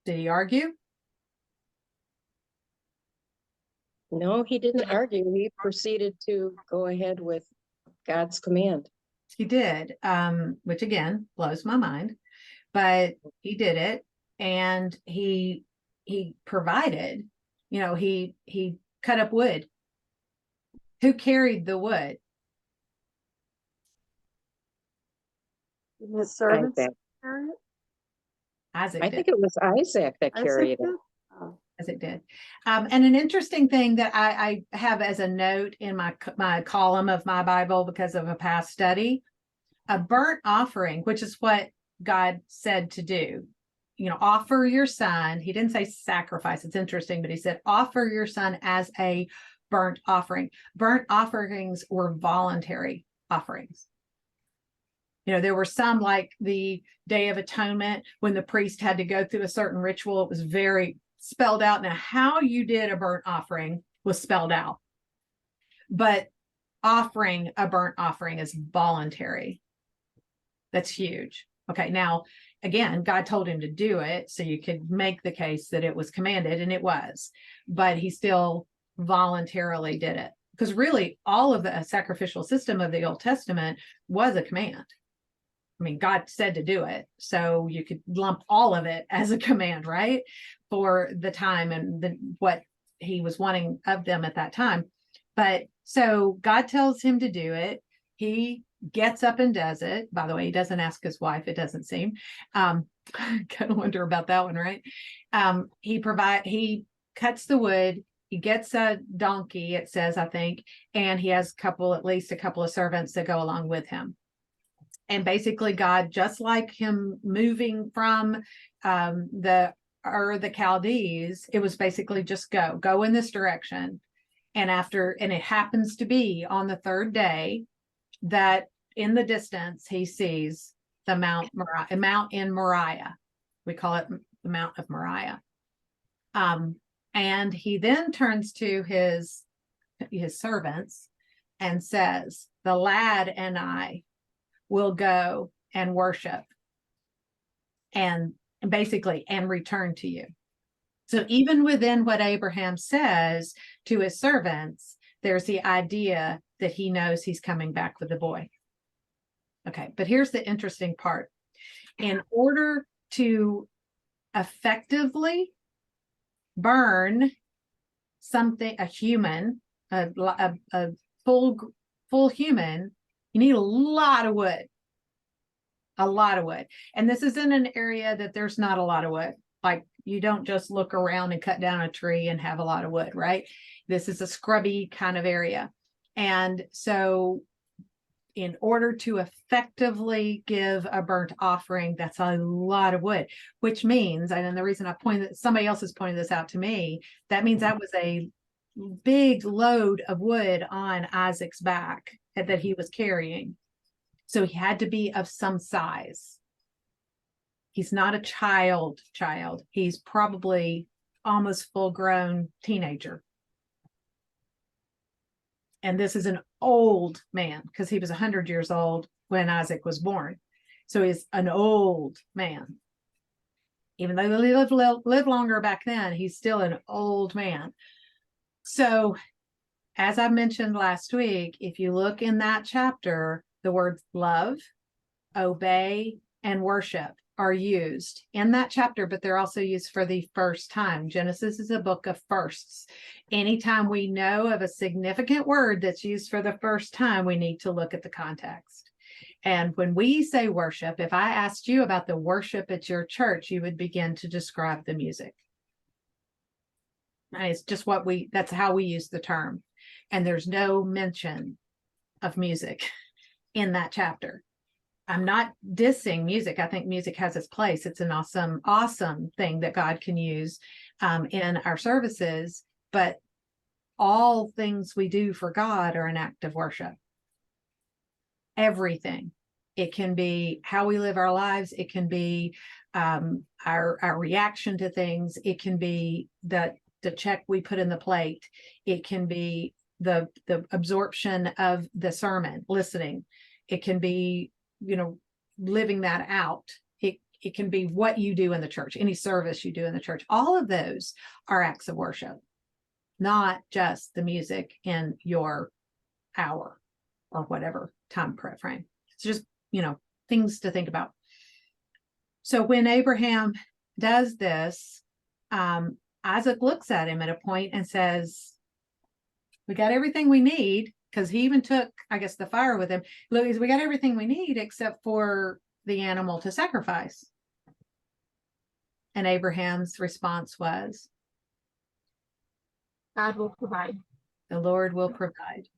Did he argue? No, he didn't argue. He proceeded to go ahead with God's command. He did, which again blows my mind, but he did it, and he provided. He cut up wood. Who carried the wood? Didn't his servants Isaac. carry it? Isaac I did. think it was Isaac that Isaac carried it. did? Oh, As it did. And an interesting thing that I have as a note in my column of my Bible because of a past study, a burnt offering, which is what God said to do. Offer your son. He didn't say sacrifice. It's interesting, but he said, offer your son as a burnt offering. Burnt offerings were voluntary offerings. There were some, like the Day of Atonement, when the priest had to go through a certain ritual. It was very spelled out. Now, how you did a burnt offering was spelled out, but offering a burnt offering is voluntary. That's huge. Okay, now, again, God told him to do it, so you could make the case that it was commanded, and it was, but he still voluntarily did it, because really all of the sacrificial system of the Old Testament was a command. I mean, God said to do it, so you could lump all of it as a command, right? For the time and what he was wanting of them at that time. But so God tells him to do it. He gets up and does it. By the way, he doesn't ask his wife, it doesn't seem. Kind of wonder about that one, right? He cuts the wood. He gets a donkey, it says, I think, and he has at least a couple of servants that go along with him. And basically, God, just like him moving from the Chaldees, it was basically just go in this direction. And it happens to be on the third day that in the distance he sees the Mount in Moriah. We call it the Mount of Moriah. And he then turns to his servants and says, "The lad and I will go and worship and basically and return to you." So even within what Abraham says to his servants, there's the idea that he knows he's coming back with the boy. Okay, but here's the interesting part. In order to effectively burn something, a human, a full human, you need a lot of wood. And this is in an area that there's not a lot of wood. Like, you don't just look around and cut down a tree and have a lot of wood, right? This is a scrubby kind of area. And so in order to effectively give a burnt offering, that's a lot of wood, which means, and the reason somebody else has pointed this out to me, that means that was a big load of wood on Isaac's back that he was carrying. So he had to be of some size. He's not a child. He's probably almost full-grown teenager. And this is an old man, because he was 100 years old when Isaac was born. So he's an old man. Even though he lived longer back then, he's still an old man. So, as I mentioned last week, if you look in that chapter, the words love, obey, and worship are used in that chapter, but they're also used for the first time. Genesis is a book of firsts. Anytime we know of a significant word that's used for the first time, we need to look at the context. And when we say worship, if I asked you about the worship at your church, you would begin to describe the music. And it's just that's how we use the term. And there's no mention of music in that chapter. I'm not dissing music. I think music has its place. It's an awesome, awesome thing that God can use in our services. But all things we do for God are an act of worship. Everything. It can be how we live our lives. It can be our reaction to things. It can be the check we put in the plate. It can be the absorption of the sermon, listening. It can be living that out. it can be what you do in the church, any service you do in the church. All of those are acts of worship, not just the music in your hour or whatever time frame. It's just, things to think about. So when Abraham does this, Isaac looks at him at a point and says, we got everything we need, because he even took, I guess, the fire with him. Look, we got everything we need except for the animal to sacrifice. And Abraham's response was, God will provide. the Lord will provide.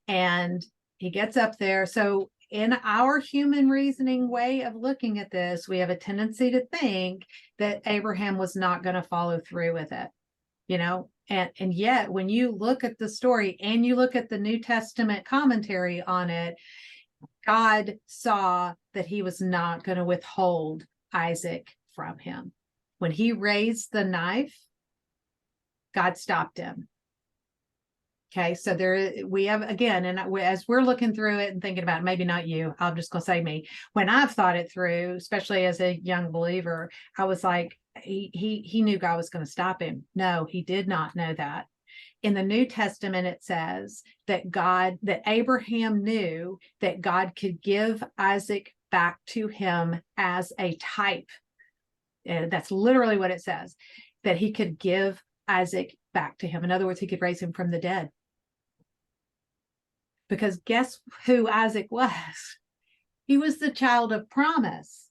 And he gets up there. So in our human reasoning way of looking at this, we have a tendency to think that Abraham was not going to follow through with it, and yet when you look at the story and you look at the New Testament commentary on it, God saw that he was not going to withhold Isaac from him. When he raised the knife, God stopped him. Okay, so we have, again, and as we're looking through it and thinking about it, maybe not you, I'm just going to say me, when I've thought it through, especially as a young believer, I was like, he knew God was going to stop him. No, he did not know that. In the New Testament, it says that Abraham knew that God could give Isaac back to him as a type. And that's literally what it says, that he could give Isaac back to him. In other words, he could raise him from the dead. Because guess who Isaac was? He was the child of promise.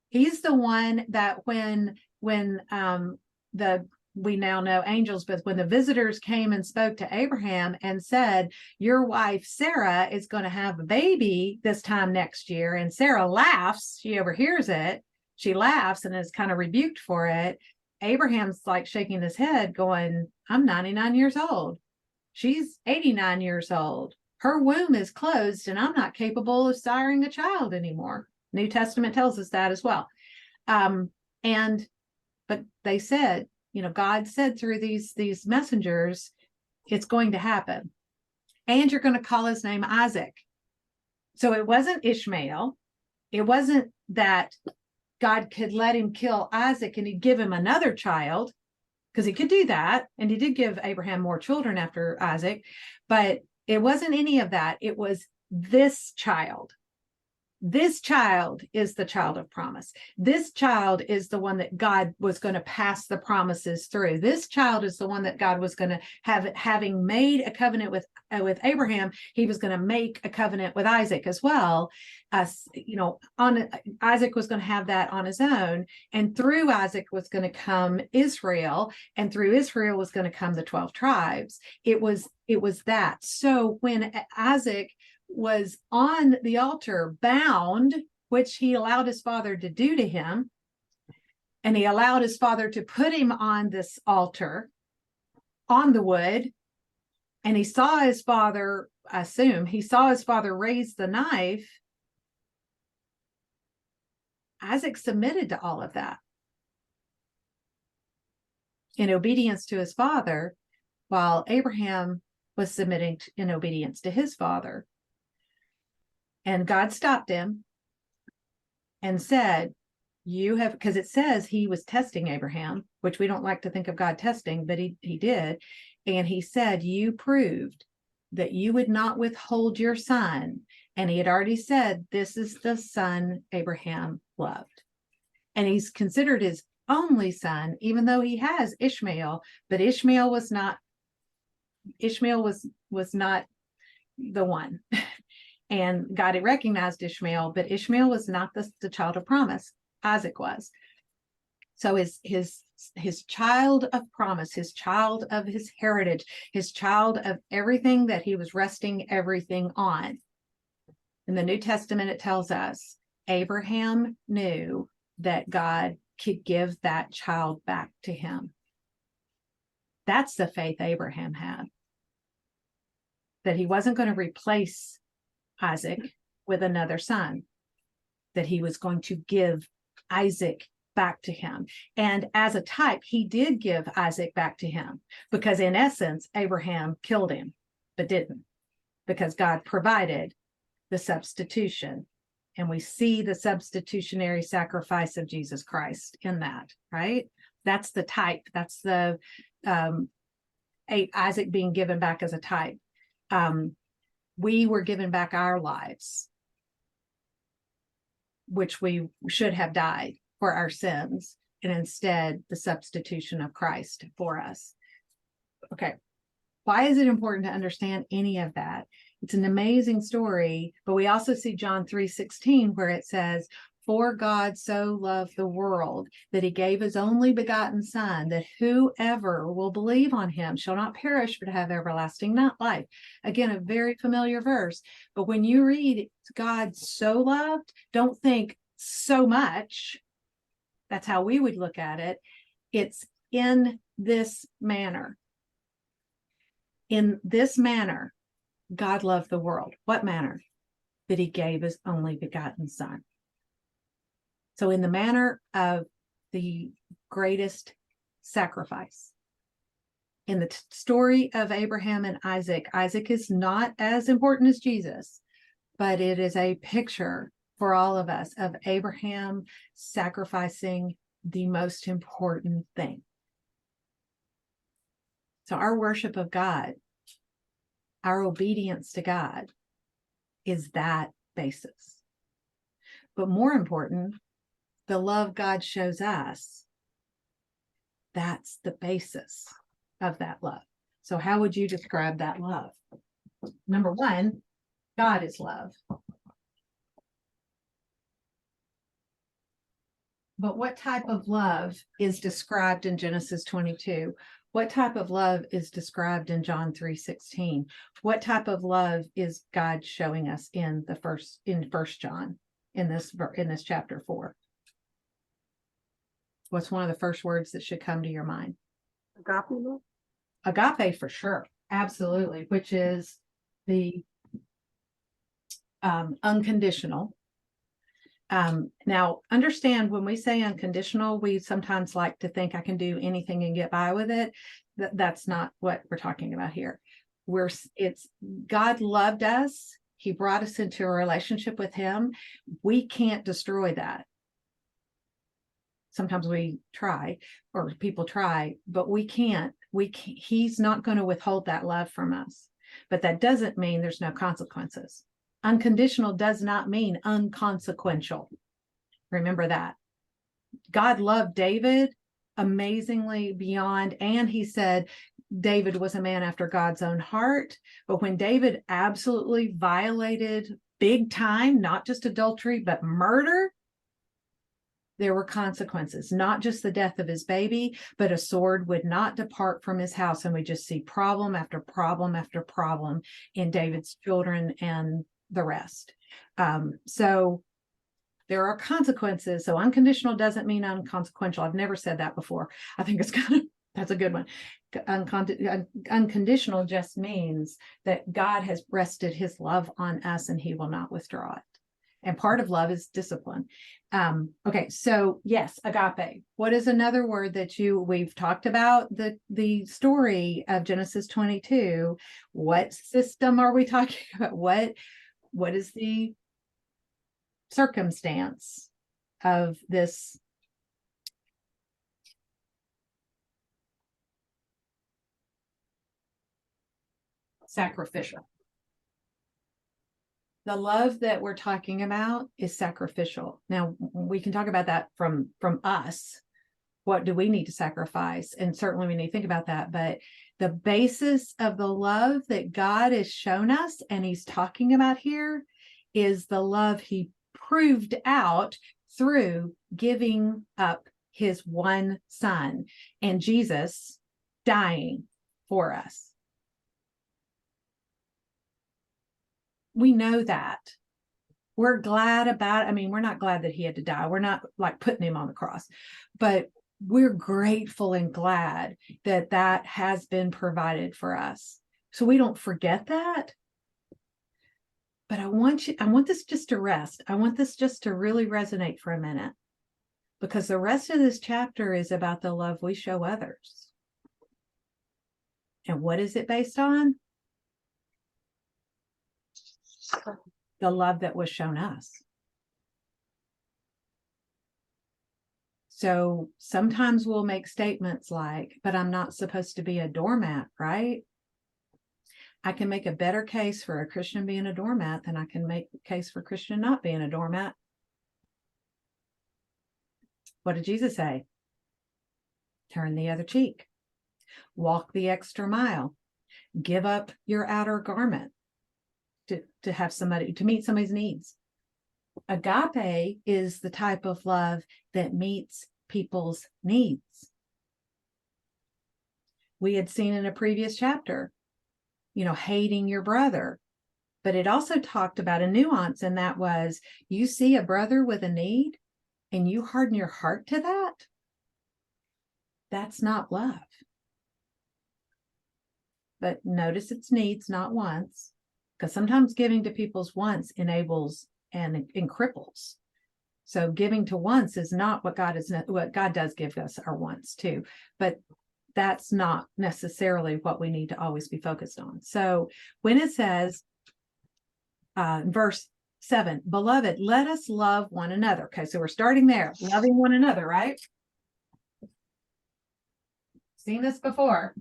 He's the one that when we now know angels, but when the visitors came and spoke to Abraham and said, your wife Sarah is going to have a baby this time next year, and Sarah laughs, she overhears it, she laughs and is kind of rebuked for it. Abraham's like shaking his head going, I'm 99 years old. She's 89 years old. Her womb is closed and I'm not capable of siring a child anymore. New Testament tells us that as well. But they said, God said through these messengers, it's going to happen. And you're going to call his name Isaac. So it wasn't Ishmael. It wasn't that God could let him kill Isaac and he'd give him another child, because he could do that. And he did give Abraham more children after Isaac, but it wasn't any of that. It was this child. This child is the child of promise. This child is the one that God was going to pass the promises through. This child is the one that God was going to having made a covenant with Abraham, he was going to make a covenant with Isaac as well. Isaac was going to have that on his own, and through Isaac was going to come Israel, and through Israel was going to come the 12 tribes. It was that. So when Isaac was on the altar bound, which he allowed his father to do to him, and he allowed his father to put him on this altar on the wood, and he saw his father, he saw his father raise the knife. Isaac submitted to all of that in obedience to his father, while Abraham was submitting in obedience to his father. And God stopped him and said, because it says he was testing Abraham, which we don't like to think of God testing, but he did. And he said, you proved that you would not withhold your son. And he had already said, this is the son Abraham loved. And he's considered his only son, even though he has Ishmael, but Ishmael was not the one. And God had recognized Ishmael, but Ishmael was not the child of promise. Isaac was. So his child of promise, his child of his heritage, his child of everything that he was resting everything on. In the New Testament, it tells us Abraham knew that God could give that child back to him. That's the faith Abraham had. That he wasn't going to replace Isaac with another son, that he was going to give Isaac back to him. And as a type, he did give Isaac back to him, because in essence, Abraham killed him, but didn't, because God provided the substitution And we see the substitutionary sacrifice of Jesus Christ in that, right? That's the type. That's the Isaac being given back as a type. We were given back our lives, which we should have died for our sins, and instead the substitution of Christ for us. Okay. Why is it important to understand any of that? It's an amazing story, but we also see John 3:16 where it says, "For God so loved the world that he gave his only begotten son, that whoever will believe on him shall not perish but have everlasting life." Again, a very familiar verse, but when you read God so loved, don't think so much. That's how we would look at it. It's in this manner. In this manner, God loved the world. What manner? That he gave his only begotten son. So in the manner of the greatest sacrifice. In the story of Abraham and Isaac, Isaac is not as important as Jesus, but it is a picture for all of us of Abraham sacrificing the most important thing. So our worship of God, our obedience to God is that basis. But more important, the love God shows us, that's the basis of that love. So how would you describe that love? Number one, God is love. But what type of love is described in Genesis 22? What type of love is described in John 3:16? What type of love is God showing us in First John in this chapter 4? What's one of the first words that should come to your mind? Agape love? Agape, for sure. Absolutely. Which is the unconditional. Now, understand when we say unconditional, we sometimes like to think I can do anything and get by with it. That's not what we're talking about here. It's God loved us. He brought us into a relationship with him. We can't destroy that. Sometimes we try, or people try, but we can't. He's not going to withhold that love from us. But that doesn't mean there's no consequences. Unconditional does not mean unconsequential. Remember that. God loved David amazingly beyond, and he said David was a man after God's own heart. But when David absolutely violated big time, not just adultery, but murder, there were consequences, not just the death of his baby, but a sword would not depart from his house. And we just see problem after problem after problem in David's children and the rest. So there are consequences. So unconditional doesn't mean unconsequential. I've never said that before. I think that's a good one. Unconditional just means that God has rested his love on us and he will not withdraw it. And part of love is discipline. Okay, so yes, agape. What is another word that we've talked about the story of Genesis 22? What system are we talking about? What is the circumstance of this sacrificial? The love that we're talking about is sacrificial. Now, we can talk about that from us. What do we need to sacrifice? And certainly we need to think about that. But the basis of the love that God has shown us and he's talking about here is the love he proved out through giving up his one son and Jesus dying for us. We know that. We're glad about it. I mean, we're not glad that he had to die. We're not like putting him on the cross, but we're grateful and glad that that has been provided for us. So we don't forget that. But I want this just to rest. I want this just to really resonate for a minute, because the rest of this chapter is about the love we show others. And what is it based on? The love that was shown us. So sometimes we'll make statements like, but I'm not supposed to be a doormat, right? I can make a better case for a Christian being a doormat than I can make a case for Christian not being a doormat. What did Jesus say? Turn the other cheek. Walk the extra mile. Give up your outer garment to have somebody, to meet somebody's needs. Agape is the type of love that meets people's needs. We had seen in a previous chapter, hating your brother, but it also talked about a nuance, and that was, you see a brother with a need and you harden your heart to that. That's not love. But notice it's needs, not wants, because sometimes giving to people's wants enables and cripples. So giving to wants is not what God is. What God does give us our wants too, but that's not necessarily what we need to always be focused on. So when it says, verse 7, beloved, let us love one another. Okay, so we're starting there, loving one another, right? Seen this before.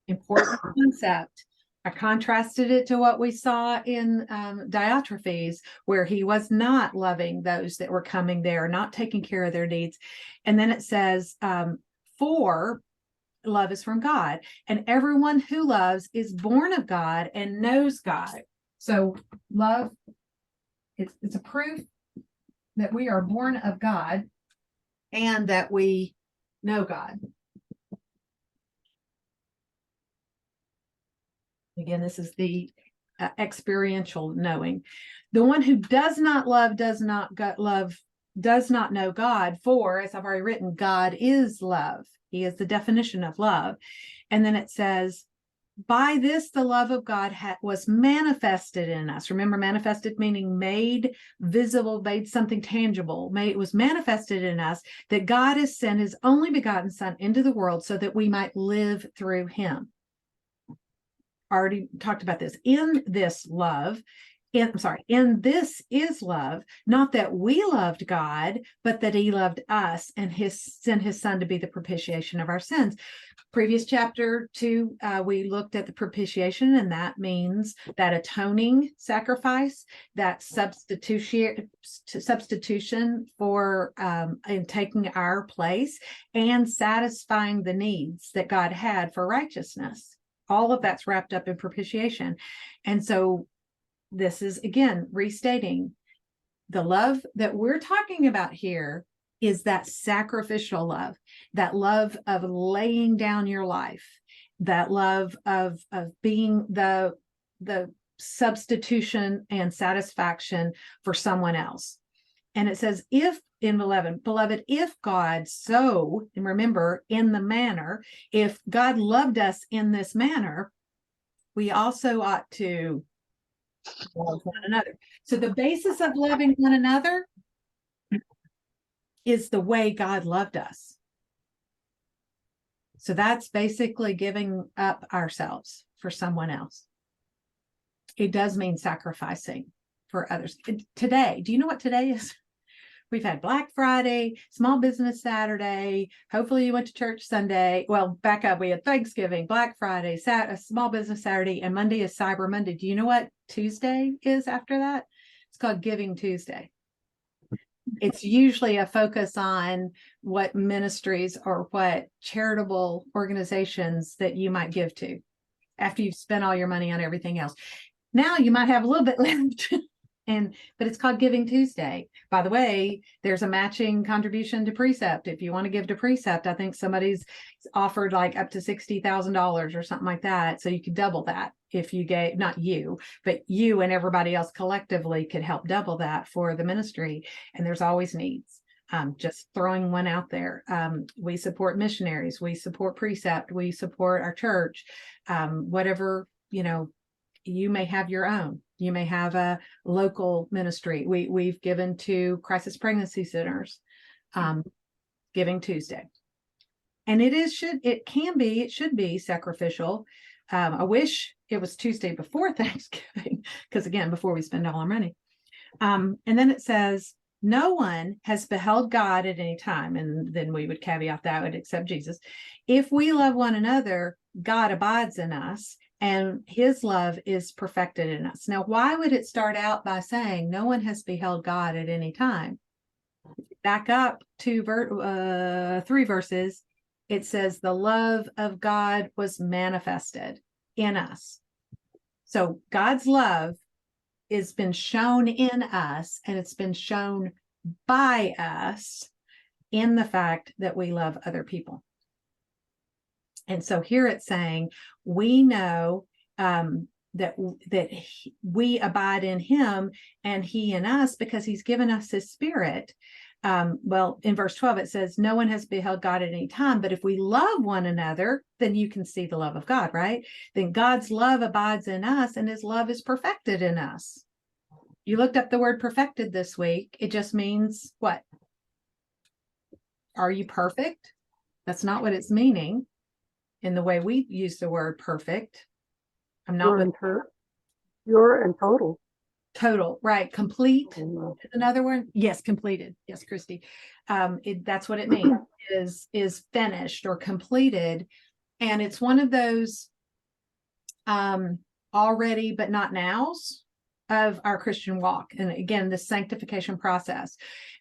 Important concept. I contrasted it to what we saw in Diotrephes, where he was not loving those that were coming there, not taking care of their needs. And then it says, for love is from God, and everyone who loves is born of God and knows God. So love, it's a proof that we are born of God and that we know God. Again, this is the experiential knowing. The one who does not love does not know God, for, as I've already written, God is love. He is the definition of love. And then it says, by this the love of God was manifested in us. Remember, manifested meaning made visible, made something tangible. It was manifested in us that God has sent his only begotten Son into the world so that we might live through him. Already talked about this. In this is love, not that we loved God, but that he loved us and sent his Son to be the propitiation of our sins. Previous chapter 2, we looked at the propitiation, and that means that atoning sacrifice, that substitution for in taking our place and satisfying the needs that God had for righteousness. All of that's wrapped up in propitiation. And so this is, again, restating the love that we're talking about here is that sacrificial love, that love of laying down your life, that love of being the substitution and satisfaction for someone else. And it says, if in 11, beloved, if God so, and remember, in the manner, if God loved us in this manner, we also ought to love one another. So the basis of loving one another is the way God loved us. So that's basically giving up ourselves for someone else. It does mean sacrificing for others. Today, do you know what today is? We've had Black Friday, Small Business Saturday. Hopefully you went to church Sunday. Well, back up. We had Thanksgiving, Black Friday, Small Business Saturday, and Monday is Cyber Monday. Do you know what Tuesday is after that? It's called Giving Tuesday. It's usually a focus on what ministries or what charitable organizations that you might give to after you've spent all your money on everything else. Now you might have a little bit left. But it's called Giving Tuesday. By the way, there's a matching contribution to Precept. If you want to give to Precept, I think somebody's offered like up to $60,000 or something like that. So you could double that if you gave, not you, but you and everybody else collectively could help double that for the ministry. And there's always needs. Just throwing one out there. We support missionaries. We support Precept. We support our church. Whatever, you may have your own. You may have a local ministry. We've given to crisis pregnancy centers, Giving Tuesday. And it should be sacrificial. I wish it was Tuesday before Thanksgiving, because again, before we spend all our money. And then it says, no one has beheld God at any time. And then we would caveat that would except Jesus. If we love one another, God abides in us and his love is perfected in us. Now, why would it start out by saying no one has beheld God at any time? Back up to 3 verses, it says the love of God was manifested in us. So God's love has been shown in us, and it's been shown by us in the fact that we love other people. And so here it's saying we know that we abide in him and he in us because he's given us his spirit. Well, in verse 12, it says, no one has beheld God at any time, but if we love one another, then you can see the love of God, right? Then God's love abides in us and his love is perfected in us. You looked up the word perfected this week. It just means what? Are you perfect? That's not what it's meaning in the way we use the word perfect. I'm not Pure and total. Total, right? Complete is And, another word. Yes, completed. Yes, Christy. That's what it means is finished or completed. And it's one of those already but not nows of our Christian walk. And again, the sanctification process.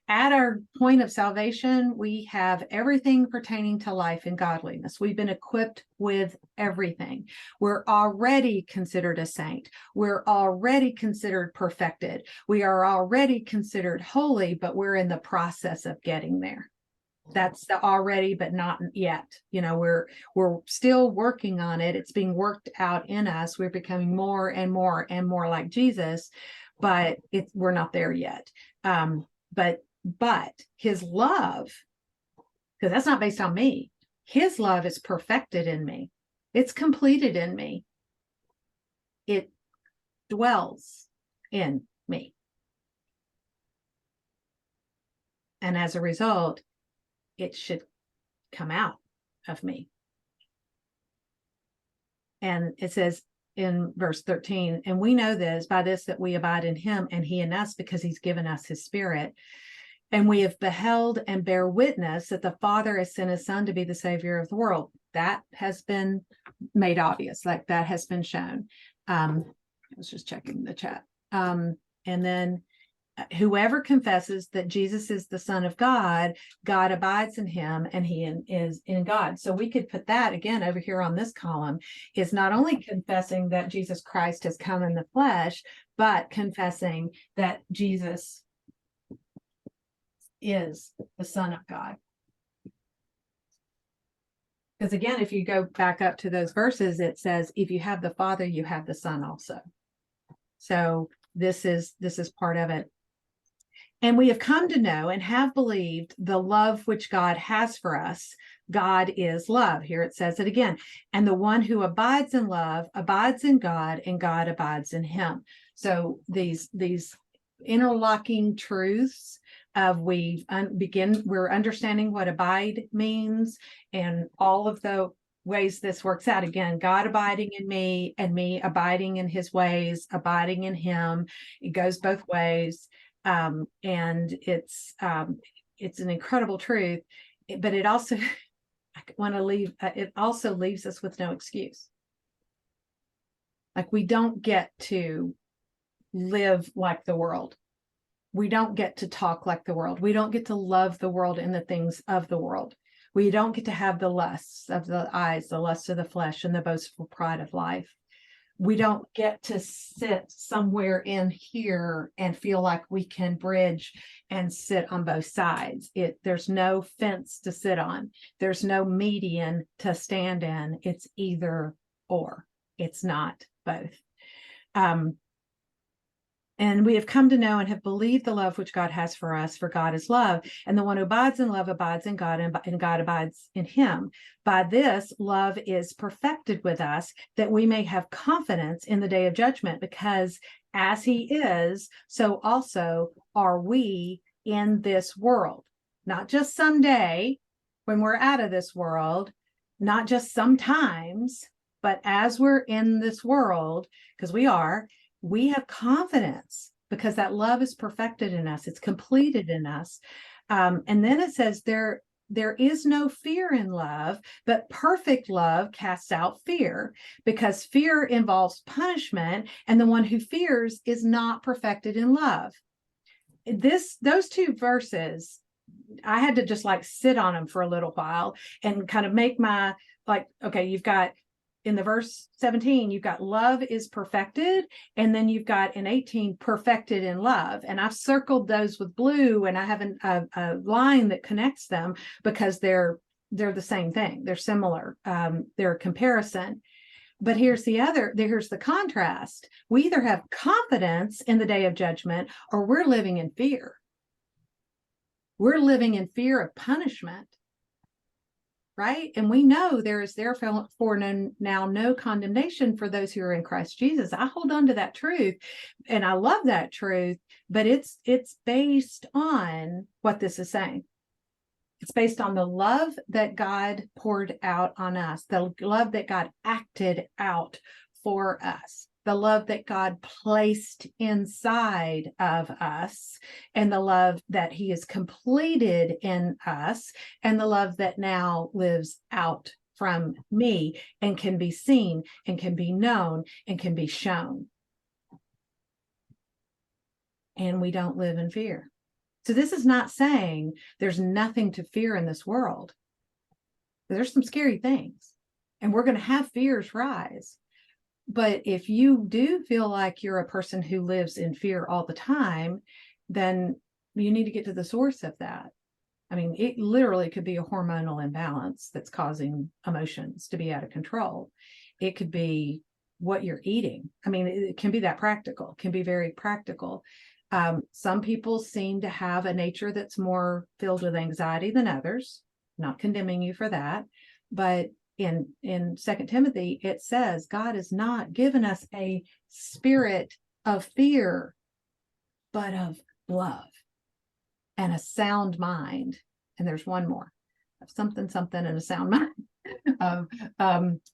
At our point of salvation, we have everything pertaining to life and godliness. We've been equipped with everything. We're already considered a saint. We're already considered perfected. We are already considered holy, but we're in the process of getting there. That's the already, but not yet. You know, we're still working on it. It's being worked out in us. We're becoming more and more and more like Jesus, but we're not there yet. But his love, because that's not based on me, his love is perfected in me. It's completed in me. It dwells in me. And as a result, it should come out of me. And it says in verse 13, and we know this by this, that we abide in him and he in us, because he's given us his spirit. And we have beheld and bear witness that the Father has sent his Son to be the Savior of the world. That has been made obvious, like that has been shown. I was just checking the chat. And then whoever confesses that Jesus is the Son of God, God abides in him and he is in God. So we could put that again over here on this column, is not only confessing that Jesus Christ has come in the flesh, but confessing that Jesus is the Son of God. Because again, if you go back up to those verses, it says, if you have the Father, you have the Son also. So this is part of it. And we have come to know and have believed the love which God has for us. God is love. Here it says it again. And the one who abides in love abides in God, and God abides in him. So these interlocking truths of we're understanding what abide means, and all of the ways this works out. Again, God abiding in me and me abiding in his ways, abiding in him. It goes both ways. And it's an incredible truth, but it also, it also leaves us with no excuse. Like, we don't get to live like the world. We don't get to talk like the world. We don't get to love the world and the things of the world. We don't get to have the lusts of the eyes, the lusts of the flesh, and the boastful pride of life. We don't get to sit somewhere in here and feel like we can bridge and sit on both sides. There's no fence to sit on. There's no median to stand in. It's either or. It's not both. And we have come to know and have believed the love which God has for us, for God is love. And the one who abides in love abides in God, and God abides in him. By this, love is perfected with us, that we may have confidence in the day of judgment, because as he is, so also are we in this world. Not just someday when we're out of this world, not just sometimes, but as we're in this world, because we have confidence because that love is perfected in us. It's completed in us. And then it says there is no fear in love, but perfect love casts out fear, because fear involves punishment, and the one who fears is not perfected in love. Those two verses, I had to just like sit on them for a little while and kind of make my, like, okay, you've got in the verse 17, you've got love is perfected. And then you've got in 18, perfected in love. And I've circled those with blue, and I have a line that connects them because they're the same thing. They're similar. They're a comparison. But here's the contrast. We either have confidence in the day of judgment, or we're living in fear. We're living in fear of punishment. Right? And we know there is therefore now no condemnation for those who are in Christ Jesus. I hold on to that truth, and I love that truth, but it's based on what this is saying. It's based on the love that God poured out on us, the love that God acted out for us, the love that God placed inside of us, and the love that he has completed in us, and the love that now lives out from me and can be seen and can be known and can be shown. And we don't live in fear. So this is not saying there's nothing to fear in this world. There's some scary things, and we're going to have fears rise. But if you do feel like you're a person who lives in fear all the time, then you need to get to the source of that. I mean, it literally could be a hormonal imbalance that's causing emotions to be out of control. It could be what you're eating. I mean, it can be that practical, it can be very practical. Some people seem to have a nature that's more filled with anxiety than others. Not condemning you for that, but in 2 Timothy, it says God has not given us a spirit of fear, but of love and a sound mind. And there's one more, of something and a sound mind.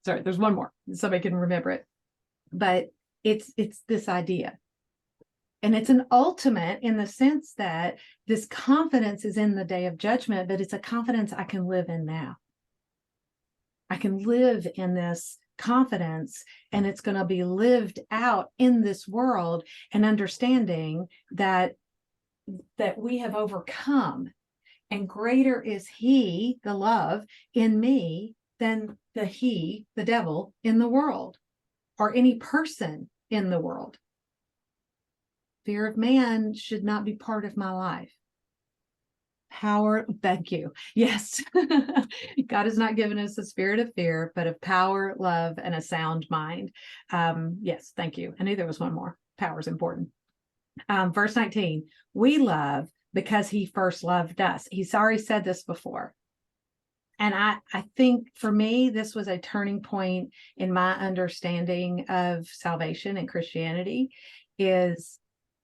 There's one more. Somebody can remember it, but it's this idea. And it's an ultimate in the sense that this confidence is in the day of judgment, but it's a confidence I can live in now. I can live in this confidence, and it's going to be lived out in this world, and understanding that we have overcome, and greater is he, the love in me, than the devil in the world, or any person in the world. Fear of man should not be part of my life. Power, thank you. Yes. God has not given us a spirit of fear, but of power, love, and a sound mind. Yes, thank you. I knew there was one more. Power is important. Verse 19, we love because he first loved us. He's already said this before. And I think for me, this was a turning point in my understanding of salvation and Christianity. Is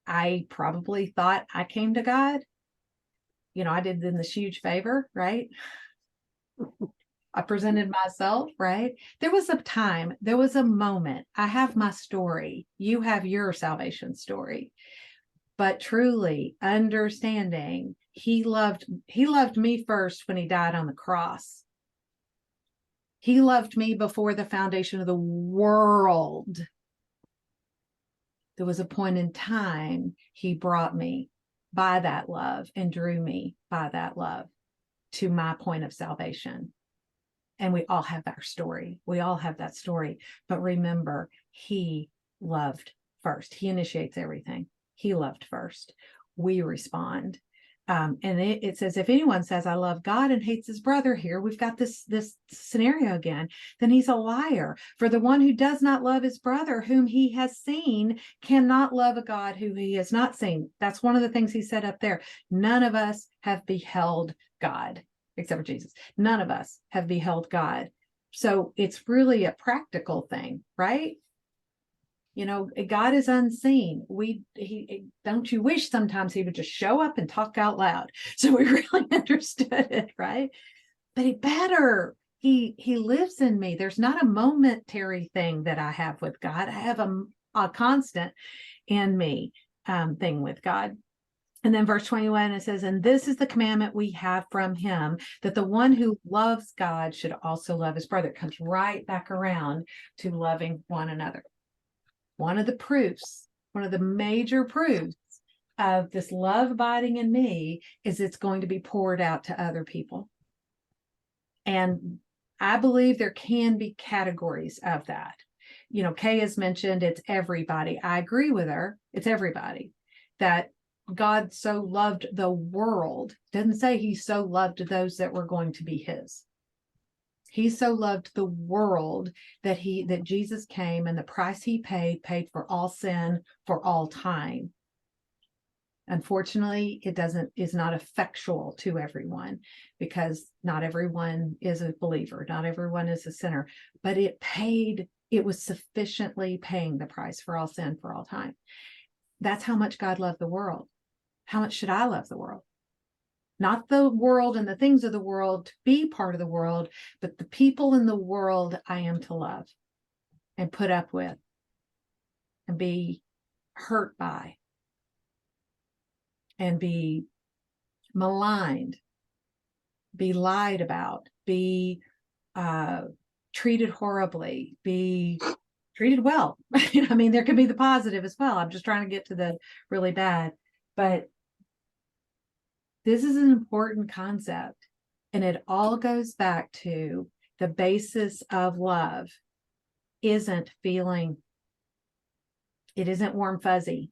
I probably thought I came to God. You know, I did them this huge favor, right? I presented myself, right? There was a moment. I have my story. You have your salvation story. But truly understanding he loved me first when he died on the cross. He loved me before the foundation of the world. There was a point in time he brought me by that love and drew me by that love to my point of salvation. And we all have our story. We all have that story. But remember, he loved first. He initiates everything. He loved first. We respond. And it says, if anyone says, I love God and hates his brother, here we've got this scenario again, then he's a liar. For the one who does not love his brother whom he has seen cannot love a God who he has not seen. That's one of the things he said up there. None of us have beheld God, except for Jesus. None of us have beheld God. So it's really a practical thing, right? You know, God is unseen. Don't you wish sometimes he would just show up and talk out loud so we really understood it, right? But he lives in me. There's not a momentary thing that I have with God. I have a constant in me. thing with God. And then verse 21, it says, and this is the commandment we have from him, that the one who loves God should also love his brother. It comes right back around to loving one another. One of the proofs, one of the major proofs of this love abiding in me is it's going to be poured out to other people. And I believe there can be categories of that. You know, Kay has mentioned it's everybody. I agree with her. It's everybody. That God so loved the world. Doesn't say he so loved those that were going to be his. He so loved the world that Jesus came, and the price he paid for all sin for all time. Unfortunately, is not effectual to everyone, because not everyone is a believer. Not everyone is a sinner, but it was sufficiently paying the price for all sin for all time. That's how much God loved the world. How much should I love the world? Not the world and the things of the world to be part of the world, but the people in the world I am to love and put up with and be hurt by and be maligned, be lied about, be treated horribly, be treated well. I mean, there can be the positive as well. I'm just trying to get to the really bad, but this is an important concept, and it all goes back to the basis of love isn't feeling. It isn't warm fuzzy.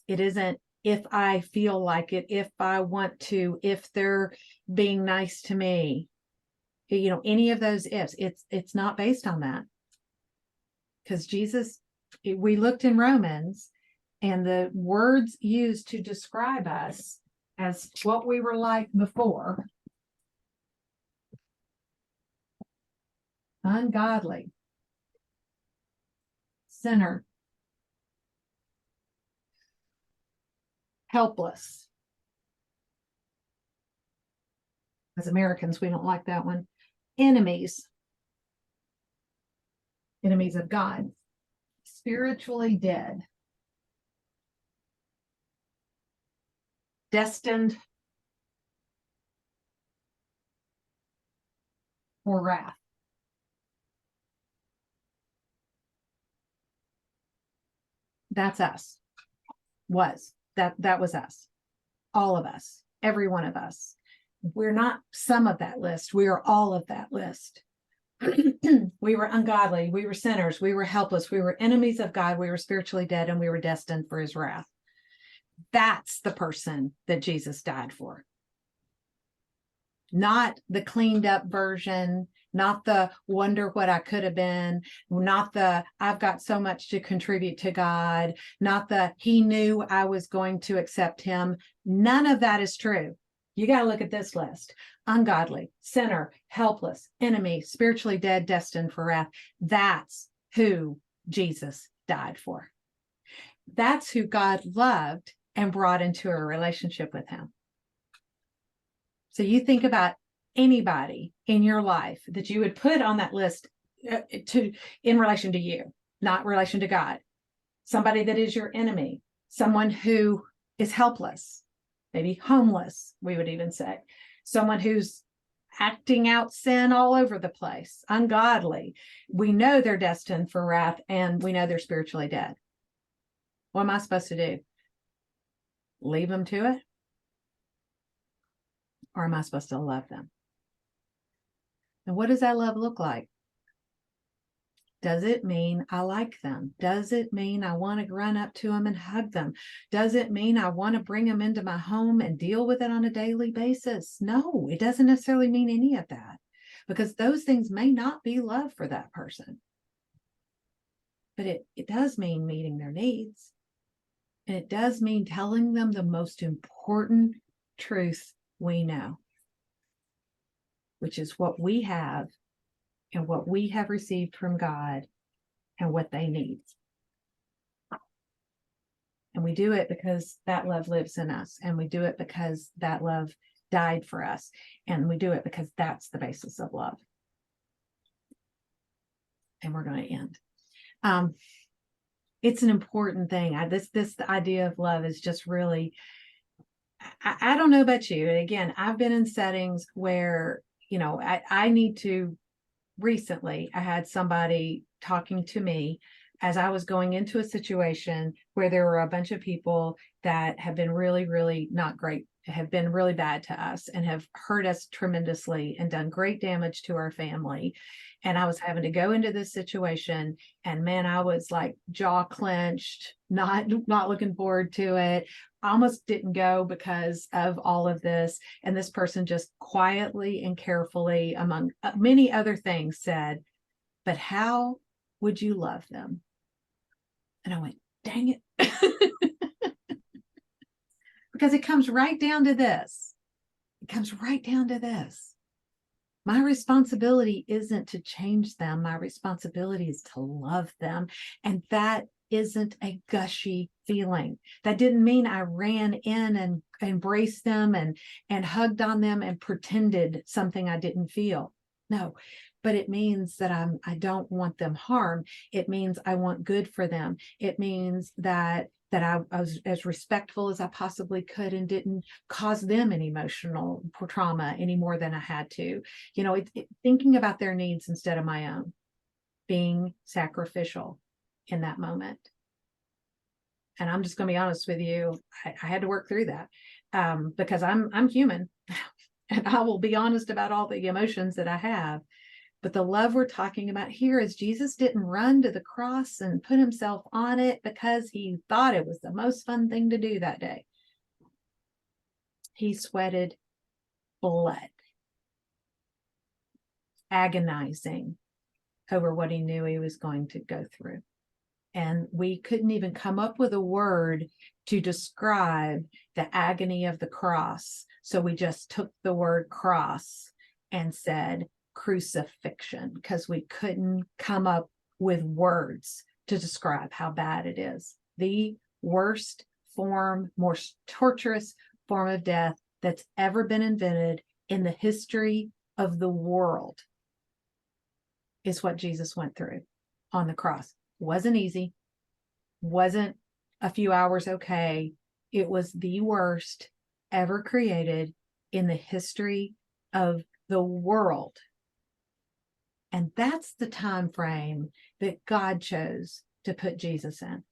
It isn't if I feel like it, if I want to, if they're being nice to me, you know, any of those ifs. It's not based on that. Because Jesus, we looked in Romans, and the words used to describe us as what we were like before: ungodly, sinner, helpless. As Americans, we don't like that one. Enemies of God, spiritually dead, destined for wrath. That's us. That was us. All of us. Every one of us. We're not some of that list. We are all of that list. We were ungodly. We were sinners. We were helpless. We were enemies of God. We were spiritually dead, and we were destined for his wrath. That's the person that Jesus died for. Not the cleaned up version, not the wonder what I could have been, not the I've got so much to contribute to God, not the he knew I was going to accept him. None of that is true. You got to look at this list: ungodly, sinner, helpless, enemy, spiritually dead, destined for wrath. That's who Jesus died for. That's who God loved and brought into a relationship with him. So you think about anybody in your life that you would put on that list in relation to you, not relation to God. Somebody that is your enemy, someone who is helpless, maybe homeless, we would even say, someone who's acting out sin all over the place, ungodly. We know they're destined for wrath, and we know they're spiritually dead. What am I supposed to do? Leave them to it? Or am I supposed to love them? And what does that love look like? Does it mean I like them? Does it mean I want to run up to them and hug them? Does it mean I want to bring them into my home and deal with it on a daily basis? No, it doesn't necessarily mean any of that, because those things may not be love for that person. But it does mean meeting their needs. And it does mean telling them the most important truth we know, which is what we have and what we have received from God and what they need. And we do it because that love lives in us. And we do it because that love died for us. And we do it because that's the basis of love. And we're going to end. it's an important thing. The idea of love is just really, I don't know about you. And again, I've been in settings where, I need to, recently, I had somebody talking to me as I was going into a situation where there were a bunch of people that have been really, really not great, have been really bad to us and have hurt us tremendously and done great damage to our family. And I was having to go into this situation, and man, I was like jaw clenched, not looking forward to it. Almost didn't go because of all of this. And this person just quietly and carefully, among many other things, said, "But how would you love them?" And I went, dang it. Because it comes right down to this. It comes right down to this. My responsibility isn't to change them. My responsibility is to love them. And that isn't a gushy feeling. That didn't mean I ran in and embraced them and hugged on them and pretended something I didn't feel. No, but it means that I don't want them harm. It means I want good for them. It means that I was as respectful as I possibly could and didn't cause them an emotional trauma any more than I had to. Thinking about their needs instead of my own, being sacrificial in that moment. And I'm just going to be honest with you, I had to work through that because I'm human, and I will be honest about all the emotions that I have. But the love we're talking about here is Jesus didn't run to the cross and put himself on it because he thought it was the most fun thing to do that day. He sweated blood, agonizing over what he knew he was going to go through. And we couldn't even come up with a word to describe the agony of the cross. So we just took the word cross and said crucifixion, because we couldn't come up with words to describe how bad it is. The worst form, most torturous form of death that's ever been invented in the history of the world is what Jesus went through on the cross. Wasn't easy, wasn't a few hours okay. It was the worst ever created in the history of the world. And that's the time frame that God chose to put Jesus in.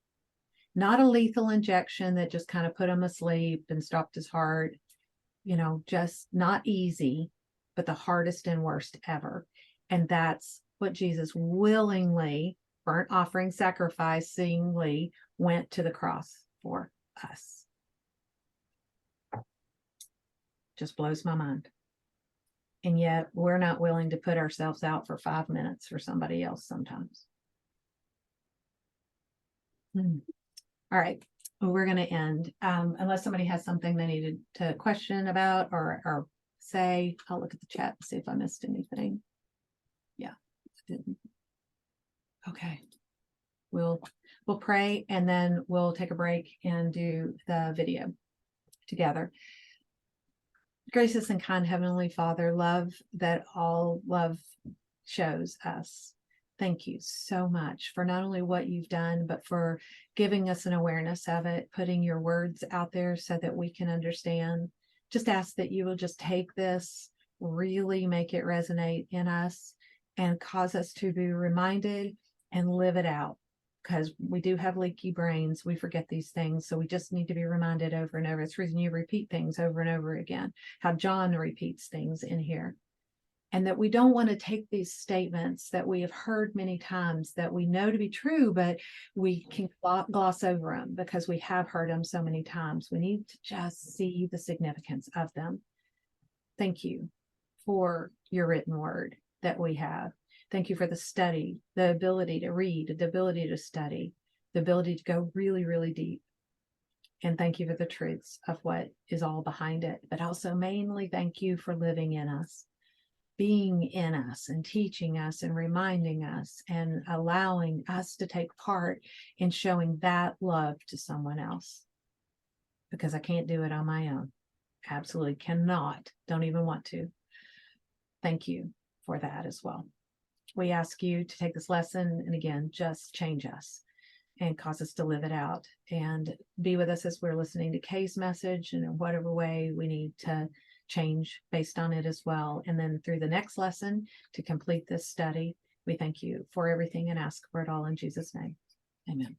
Not a lethal injection that just kind of put him asleep and stopped his heart. Just not easy, but the hardest and worst ever. And that's what Jesus willingly, burnt offering, sacrificingly went to the cross for us. Just blows my mind. And yet we're not willing to put ourselves out for 5 minutes for somebody else sometimes. All right. Well, we're going to end. Unless somebody has something they needed to question about or say. I'll look at the chat and see if I missed anything. Yeah, I didn't. Okay. We'll pray, and then we'll take a break and do the video together. Gracious and kind Heavenly Father, love that all love shows us. Thank you so much for not only what you've done, but for giving us an awareness of it, putting your words out there so that we can understand. Just ask that you will just take this, really make it resonate in us, and cause us to be reminded and live it out. Because we do have leaky brains. We forget these things. So we just need to be reminded over and over. It's the reason you repeat things over and over again. How John repeats things in here. And that we don't want to take these statements that we have heard many times that we know to be true, but we can gloss over them because we have heard them so many times. We need to just see the significance of them. Thank you for your written word that we have. Thank you for the study, the ability to read, the ability to study, the ability to go really, really deep. And thank you for the truths of what is all behind it. But also mainly thank you for living in us, being in us and teaching us and reminding us and allowing us to take part in showing that love to someone else. Because I can't do it on my own. Absolutely cannot. Don't even want to. Thank you for that as well. We ask you to take this lesson and again, just change us. and cause us to live it out, and be with us as we're listening to Kay's message, and in whatever way we need to change based on it as well. And then through the next lesson to complete this study, we thank you for everything and ask for it all in Jesus' name. Amen.